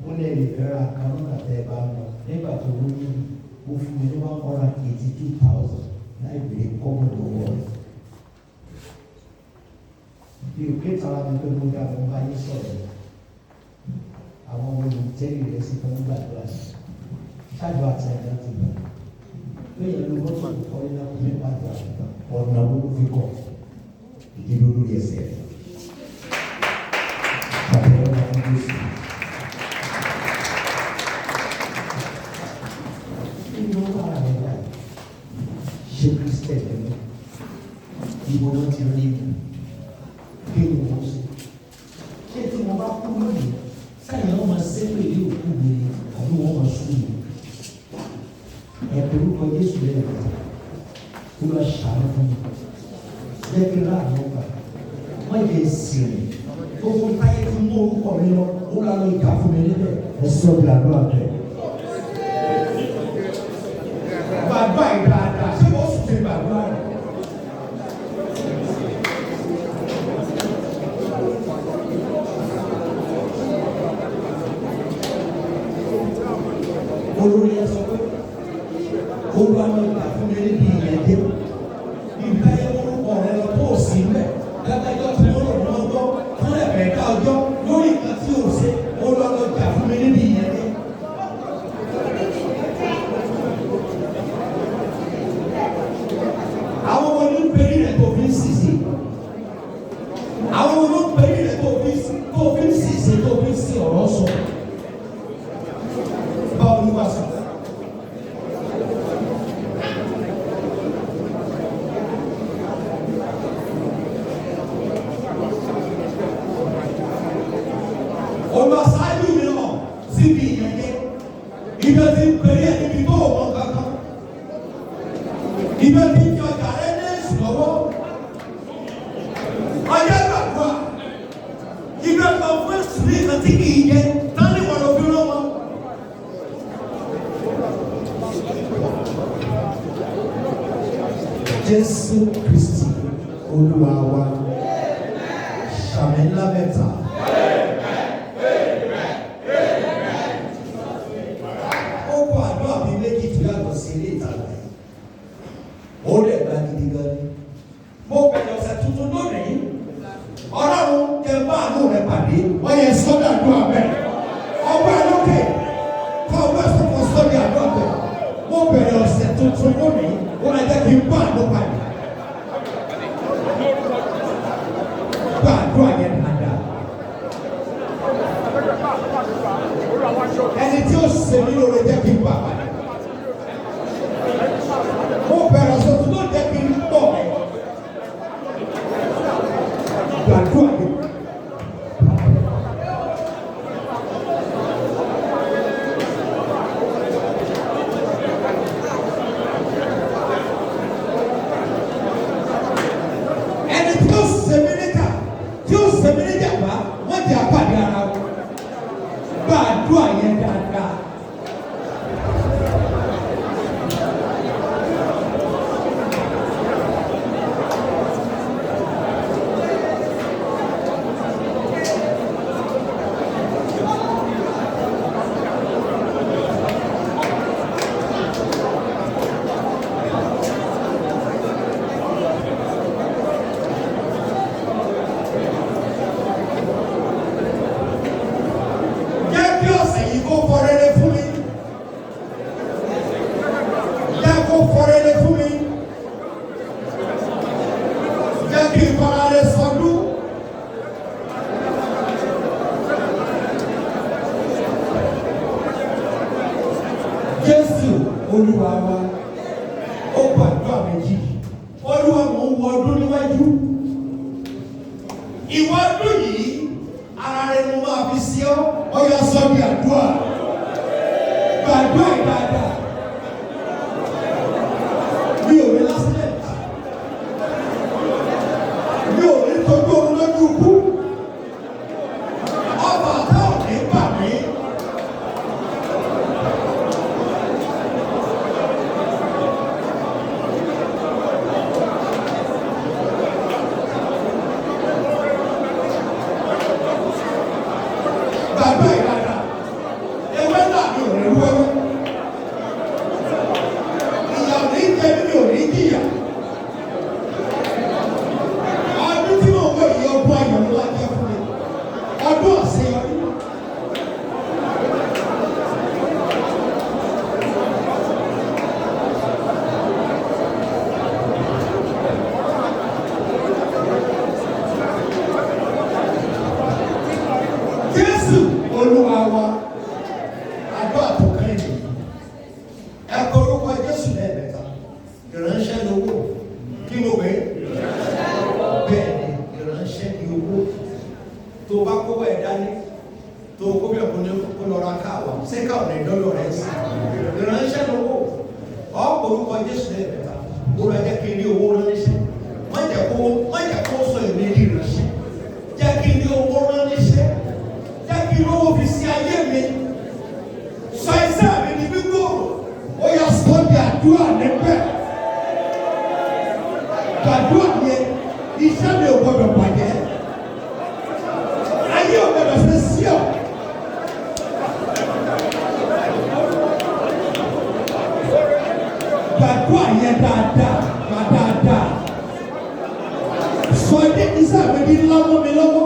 S1: ó lè lè fẹ́ra kan nígbà tẹ́ ẹ bá ń lọ nígbà tó wọ́n ní ó fún mi ní 182,000 láì bèrè kọ́mọ̀ lọ́wọ́ rẹ̀. Bí o ké tara mi pé mo dá àwọn bá yín sọ̀rọ̀ àwọn ọmọ mi tẹ́lẹ̀ rẹ̀ sí fún gbàdúrà sí ṣáàjú àti ẹ̀dá ti gbà. Lóyè ló mọ́ tó kọ́ iná kò ní pàtó àṣùgbà ọ̀nà owó fi kọ̀ ìdílé lórí ẹsẹ̀ rẹ̀. Àbẹ̀wò máa ń gbé sí i. Ṣé Christian ẹni ìwọ náà ti rí mi kí ni wọ́n ṣe ṣé tí wọ́n bá kú lónìí sáyẹn wọ́n máa ṣépè ní òkú mi àbí wọ́n máa sún mi ẹ̀pẹ̀ orúkọ Jésù lẹ́yìn kó lọ ṣàánú fún mi lẹ́gbẹ̀ẹ́ láàánú ọgbà wọ́n yẹ sí rẹ̀ gbogbo táyé tí mú orúkọ mi lọ ó lọ́ọ́ ìjà fún mi níbẹ̀ ẹ̀sọ́ ìlànà àbẹ̀. Bàbá ìdáadáa ṣé wọ́n sì ṣe bàbá rẹ̀. Olórí ẹ sọ pé olú àwọn ìgbà fún mi níbi ìyẹ̀dẹ́ ìgbà yẹn orúkọ rẹ lọ tó sí mẹ́ lágbàjọ́ tí wọ́n lò wọ́n gbọ́ fún ẹ̀ẹ̀dá ọjọ́ lórí ìgbà tí ò ṣe olú àwọn ìgbà fún mi níbi ìyẹ̀dẹ́. Àwọn ọmọ ní pẹ̀lú rẹ̀ tó fi ń sìsì. Àwọn ọmọ ní pẹ̀lú rẹ̀ tó fi ń sìsì tó fi ń sí ọ̀rọ̀ sọ. Báwo ni wá sọ? Olùwàsáájú mi náà síbi ìyẹn ibẹ̀ ti ń pẹ̀lú ẹ̀ níbi tó o mọ̀ kankan. Ibẹ̀ ti ń fi ọjà rẹ̀ ní èsì lọ́wọ́. Ọjọ́ gbàgbọ́ ibẹ̀ kan fún èsì ní ìkan tí kì í jẹ tání wọn lọ fi rán wọn. Jésù Kristi Olúwa wa ṣàmì ńlá mẹ́ta. ó lè gba gidi gan ni. Mo bẹ̀rẹ̀ ọ̀sẹ̀ tuntun lónìí. Ọlọ́run jẹ bá àánú rẹ pàdé. Wọ́n yẹ sọ́dọ̀ àdúrà bẹ́ẹ̀. Ọwọ́ ẹ lókè. Kọ́ ọwọ́ ẹ sọ́kọ̀ sọ́dọ̀ àdúrà bẹ́ẹ̀. Mo bẹ̀rẹ̀ ọ̀sẹ̀ tuntun lónìí. Ó máa jẹ́ kí n bá àánú pàdé. Gba àdúrà yẹn dáadáa. Ẹni tí ó ṣe mí lóore jẹ́ kí n bá pàdé. Mo bẹ̀rẹ̀ ọ̀sẹ̀ tuntun lónìí jẹ́ kí n bọ̀. Gbàdúrà yẹn. Olúwa wa, ó gbàdúrà méjì. Olúwa mò ń wọ ọdún níwájú. Ìwọ ọdún yìí, ara rẹ̀ mo máa fi sí ọ́. Ó yá sọ bí àdúrà. Gbàdúrà dáadáa. Mi ò rí lásìlẹ̀. Mi ò rí tójú oorun lójú ikú. Ọba àtàwọn ní bà mí. Olúwa wa, àdúrà tó kẹ́yìn yìí, ẹ kọ orúkọ Jésù lẹ́ẹ̀mẹ́ta, ìránṣẹ́ lówó, kí ló wẹ̀? Bẹ́ẹ̀ ni ìránṣẹ́ ní owó, tó bá kówó ẹ̀ dání, tó kó bí ọkùnrin kó lọ ra káwa, ṣé káwọn ní dọ́lọ̀ rẹ̀ sí? Ìránṣẹ́ lówó, ọ kọ orúkọ Jésù lẹ́ẹ̀mẹ́ta, ó rẹ̀ jẹ́ kí n ní owó ránṣẹ́, má jẹ́ kó sọ èmi ní ìránṣẹ́, jẹ́ kí n ní owó ránṣẹ́. Ìrówó fi sí ayé mi, sọ iṣẹ́ mi ní gbígbòòrò, ó yá sọ́ọ̀dì àdúrà níbẹ̀. Gbàdúrà yẹn, iṣẹ́ mi ò gbọdọ̀ bàjẹ́, ayé ò gbọdọ̀ ṣe sí ọ. Gbàdúrà yẹn dáadáa, sọ́ọ̀dì iṣẹ́ mi ní ńlá mọ́ mi lọ́wọ́.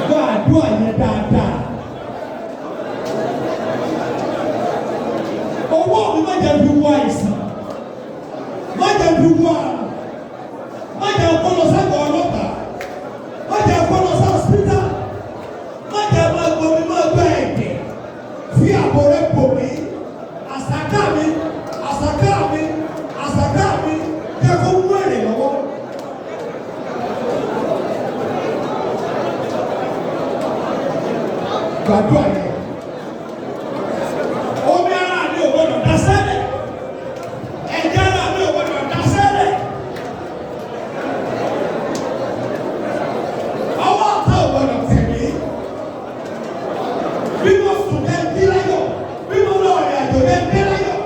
S1: Gbàdúrà yẹn dáadáa. Owó mi má jẹ́ fi wá àìsàn, má jẹ́ fi wá àrùn, má jẹ́ kó lọ sẹ́kọ̀ọ́ ọlọ́pàá, má jẹ́ kó lọ sí hospital, má jẹ́ máa gbomi máa gbẹ́ ẹ̀jẹ̀, fi àbò rẹ̀ bò mí, àsàká mi, jẹ́ kó mú èrè lọ́wọ́. Gbàdúrà yẹn. Omi ara mi ò gbọdọ̀ dá sẹ́lẹ̀. Ẹ̀jẹ̀ ara mi ò gbọdọ̀ dá sẹ́lẹ̀. Ọwọ́ ọ̀tá ò gbọdọ̀ tẹ̀lé. Bí mo sùn dé bí láyọ̀, bí mo lọ rìn àjò dé bí láyọ̀.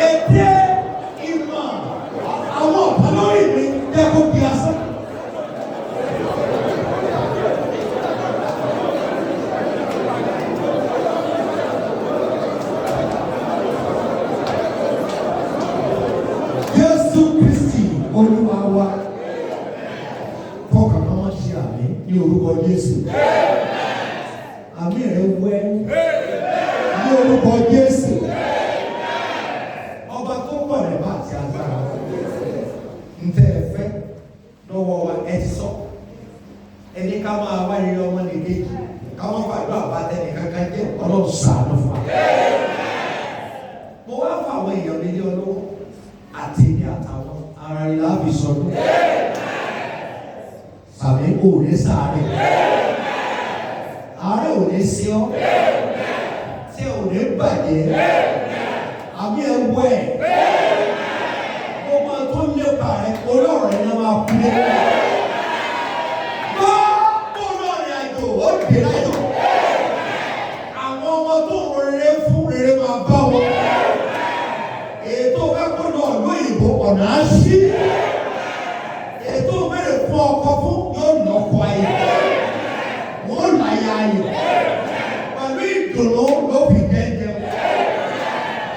S1: Èdè ní orúkọ Jésù. Àmì rẹ̀ wẹ́ ní orúkọ Jésù. Ọba tó pọ̀ rẹ̀ bá ti agbára. Ntẹ́ ẹ fẹ́ lọ́wọ́ wa ẹ sọ. Ẹni ká máa wá ilé ọmọ nìkejì. Káwọn fàdúrà àbátẹ́ni kankan jẹ́ Ọlọ́run ṣàánú fún wa. Mo wá fún àwọn èèyàn mi ní olówó àti ní àtàwọn ara rẹ̀ láàbì sọdún. Sàmì kò ní sáré. Ààrẹ ò ní sí ọ́. Tí ò ní bàjẹ́. Àmì ẹ̀wọ̀ ẹ̀. Gbogbo tó ń lépa rẹ̀ orí ọ̀rọ̀ ẹ̀ náà máa kú lé. Gbogbo lọ́rin àjò ó dé láyọ̀. Àwọn ọmọ tó ń rere fún rere máa bá wọn. Ètò ẹ̀kọ́ náà lóyìnbó ọ̀nà á sí. Ètò mẹ́rin fún ọkọ fún yóò lọ́kọ̀ ayé. Wọ́n láyà ayé. Pẹ̀lú ìdùnnú ló fi jẹ́jẹ́.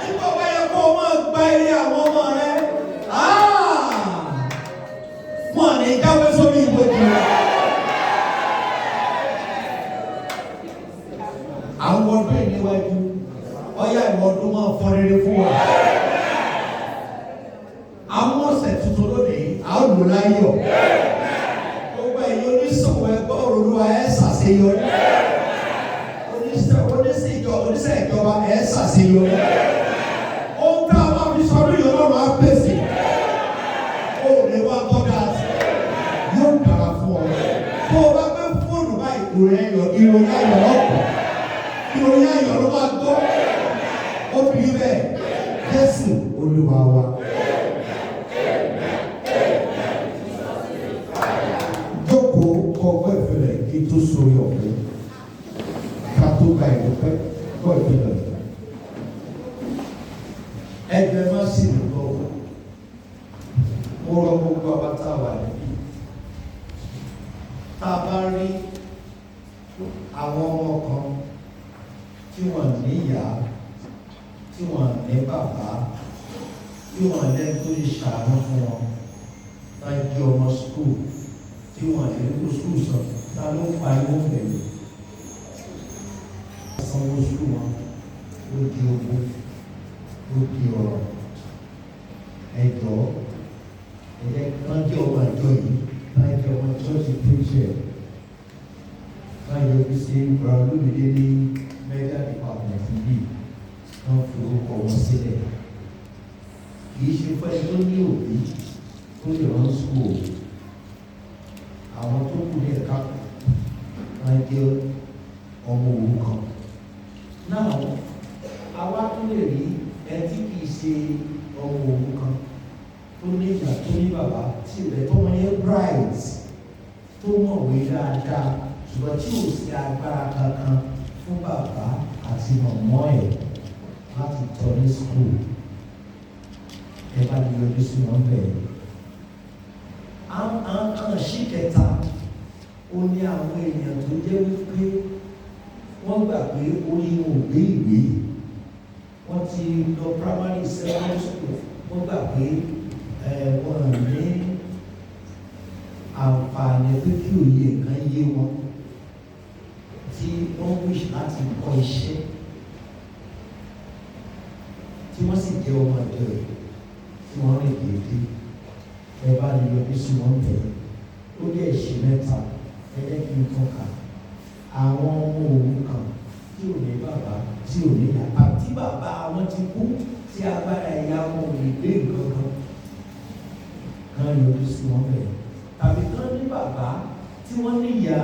S1: Nígbà wọ́n yẹ kó o máa gba eré àwọn ọmọ rẹ̀. Wọ́n ní jáwé sórí ìbòjì rẹ̀. Àwọn ọdún ìníwájú, ọ̀yá ìwọ̀n ọdún máa fọ́ rere fún wa. Àwọn ọ̀sẹ̀ tuntun lónìí, a ó lò láyọ̀. Gbogbo ẹ̀yin oníṣòwò ẹgbẹ́ Olúwa ẹ̀ ṣàṣeyọrí. Oníṣẹ́ ìjọba ẹ̀ ṣàṣeyọrí. Ohun tá a máa fi sọdún yìí Ọlọ́run á pèsè. O lè wá tọ́ka sí. Yóò dára fún ọ. Tó o bá gbé fóònù báyìí, ìròyìn ayọ̀ lọ́pọ̀. Ìròyìn ayọ̀ ló máa gbọ́. Ó fi rí bẹ́ẹ̀. Jésù Olúwa wa. Ọgbẹ́ ìfẹ́lẹ̀ kí tó sórí ọ̀fẹ́ ká tó gba ìdúpẹ́ gbọ́ ìfẹ́lẹ̀. Ẹgbẹ́ má sì lò lọ́wọ́. Mo rọ gbogbo abátá wà níbí. Tá a bá rí àwọn ọmọ kan tí wọ́n ní ìyá, tí wọ́n ní bàbá, tí wọ́n lẹ́nu tó lè ṣàánú fún wọn, náà jẹ́ ọmọ skul. Tí wọ́n lè kó sùn sọ, ta ló ń pariwo pẹ̀lú. Sanwó sùn wọn, ó di owó, ó di ọ̀rọ̀. Ẹ̀jọ̀ ẹ̀jẹ̀ kan jẹ́ ọmọ àjọ yìí, náà jẹ́ ọmọ ṣọ́ọ̀ṣì píríṣẹ̀. Náà yọjú sí ìgbà olómìnira ní mẹ́gà department yìí, wọ́n fi orúkọ wọn sílẹ̀. Kì í ṣe fún ẹni tó ní òbí tó lè rán sùkúù. Àwọn tó kù ní ẹ̀ka máa jẹ́ ọmọ òrukàn. Náà, àwa tún lè rí ẹtí kìí ṣe ọmọ òrukàn tó ní ìyá tó ní bàbá tí ìrẹ̀ tó wọ́n yẹ bright tó mọ̀wé dáadáa ṣùgbọ́n tí ò sí agbára kankan fún bàbá àti mọ̀mọ́ ẹ̀ láti tọ́ ní school. Ẹ bá lè yọjú sí wọn bẹ̀rẹ̀. Àwọn ṣìkẹta ó ní àwọn èèyàn tó jẹ́ wípé wọ́n gbà pé orí wọn ò gbé ìwé. Wọ́n ti lọ primary secondary school. Wọ́n gbà pé wọ́n ní àǹfààní pé kí òye kan yé wọn. Tí wọ́n wish láti kọ́ iṣẹ́. Tí wọ́n sì jẹ́ ọmọ ìjọ rẹ̀ tí wọ́n rìn déédéé. Ẹ bá lè yọjú sí wọn bẹ̀rẹ̀. Ó jẹ́ ìṣe mẹ́ta. Ẹ jẹ́ kí n tọ́ka. Àwọn ọmọ òrukàn tí ò ní bàbá tí ò ní ìyá. Àti bàbá wọn ti kú tí agbára ẹ̀yà wọn ò lè gbé nǹkan kan. Kán yọjú sí wọn bẹ̀rẹ̀. Tàbí kán ní bàbá tí wọ́n ní ìyá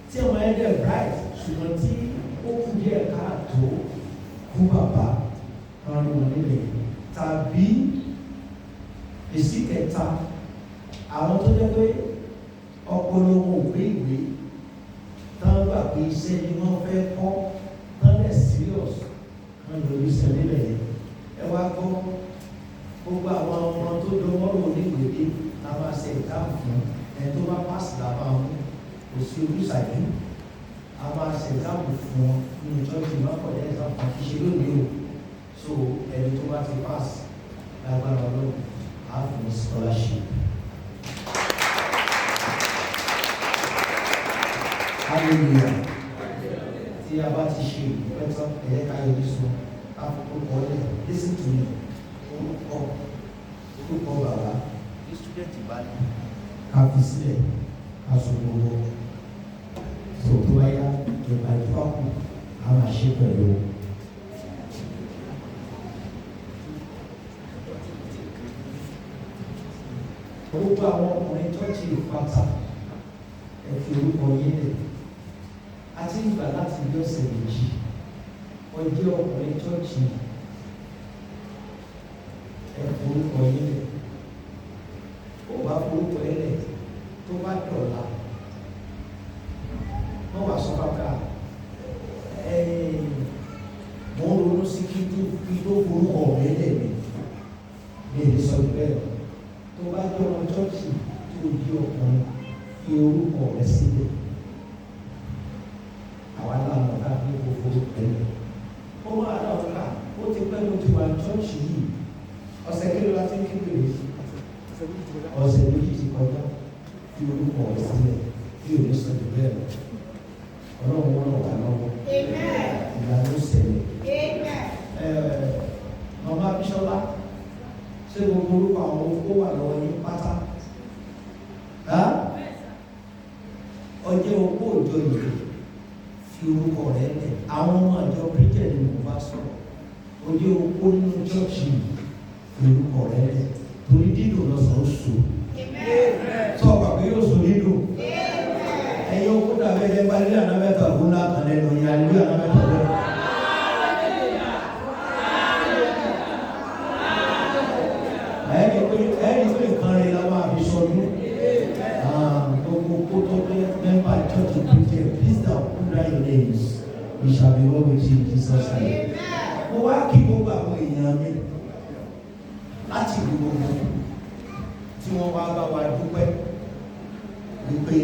S1: tí àwọn ẹ̀dẹ̀ bright ṣùgbọ́n tí ó kú díẹ̀ káàtó fún bàbá. Kán ní wọn nílẹ̀. Tàbí èsì kẹta àwọn tó jẹ́ pé ọpọlọ wọn ò gbé ìwé tán gbà pé iṣẹ́ ni wọ́n fẹ́ kọ́ tán lẹ̀ serious kan lórí iṣẹ́ nílẹ̀ yẹn. Ẹ wá gbọ́ gbogbo àwọn ọmọ tó dọwọ́rò onígbèdé la máa ṣe ìdáhùn fún ẹni tó bá pàṣẹ làbá wọn kò sí ojúṣàjú. A máa ṣe ìdáhùn fún wọn ní ìjọ́jú ìmọ̀kọ̀dé ìdáhùn kan kì í ṣe lónìí o. So ẹni tó bá ti pàṣẹ lágbára Ọlọ́run á fún scholarship. hallelujah. Tí a bá ti ṣe ìdúpẹ́ tán, ẹ̀yẹ́ ká yọrí sùn, àkókò ọ̀lẹ́, listen to me. Orúkọ bàbá, ní student ìbálẹ̀, ká fi sílẹ̀, ká sọ gbogbo. So tó wáyá, ìgbà ìfọ́kù, a máa ṣe pẹ̀lú. Orúkọ àwọn ọkùnrin tọ́jú ìpàtà ẹ fi orúkọ yín lẹ̀. A ti ń gbà láti bí ọ̀sẹ̀ méjì. Wọ́n jẹ́ ọkùnrin tọ́jú ẹ fi orúkọ yín lẹ̀. Ó bá forúkọ yín lẹ̀ tó bá dọ̀la. Wọ́n wá sọ bàbá mo ń ronú sí kí tó forúkọ mi lẹ̀ mi. Mi ò lè sọ bẹ́ẹ̀ lọ. Tó bá jẹ́ ọmọ chọ́ọ̀chì tó di ọkùnrin fi orúkọ rẹ̀ sílẹ̀. Àwa náà mọ̀ ká ní gbogbo ẹ̀yẹ. Ó máa dá ọ̀ká, ó ti pẹ́ ló ti wà ní chọ́ọ̀chì yìí. Ọ̀sẹ̀ kí ló láti ń kéde yìí? Ọ̀sẹ̀ méjì ti kọjá fi orúkọ rẹ̀ sílẹ̀ bí òní sọ jù bẹ́ẹ̀ lọ. Ọlọ́run wọn wà lọ́wọ́. Ìlànà ó ṣẹlẹ̀. Màmá Bíṣọ́lá. Ṣé gbogbo orúkọ àwọn owó wà lọ́wọ́ yín pátá? Ọjọ́ opó òjò yìí fi orúkọ rẹ̀ lẹ̀. Àwọn ọmọ àjọ Bridget ni mo bá sọ̀rọ̀. Ọjọ́ opó nínú chọ́ọ̀chì fi orúkọ rẹ̀ lẹ̀. Torí dídùn lọ́sàn-án so. Sọ pàpẹ́ yóò so dídùn. Ẹ̀yin okó dàbí ẹ̀jẹ̀ bá ilé ànámẹ́ta ògùn náà kàn lẹ́nu ìyá ilé ànámẹ́ta lẹ́nu. Ẹ̀rí pé nǹkan rẹ̀ la máa fi sọdún. Gbogbo kótó pé mẹ́mbà church of Britain, please now put down your names. We shall be well with you in Jesus' name. Mo wá kí gbogbo àwọn èèyàn mi láti ìlú gbogbo tí wọ́n wá bá wa dúpẹ́ wípé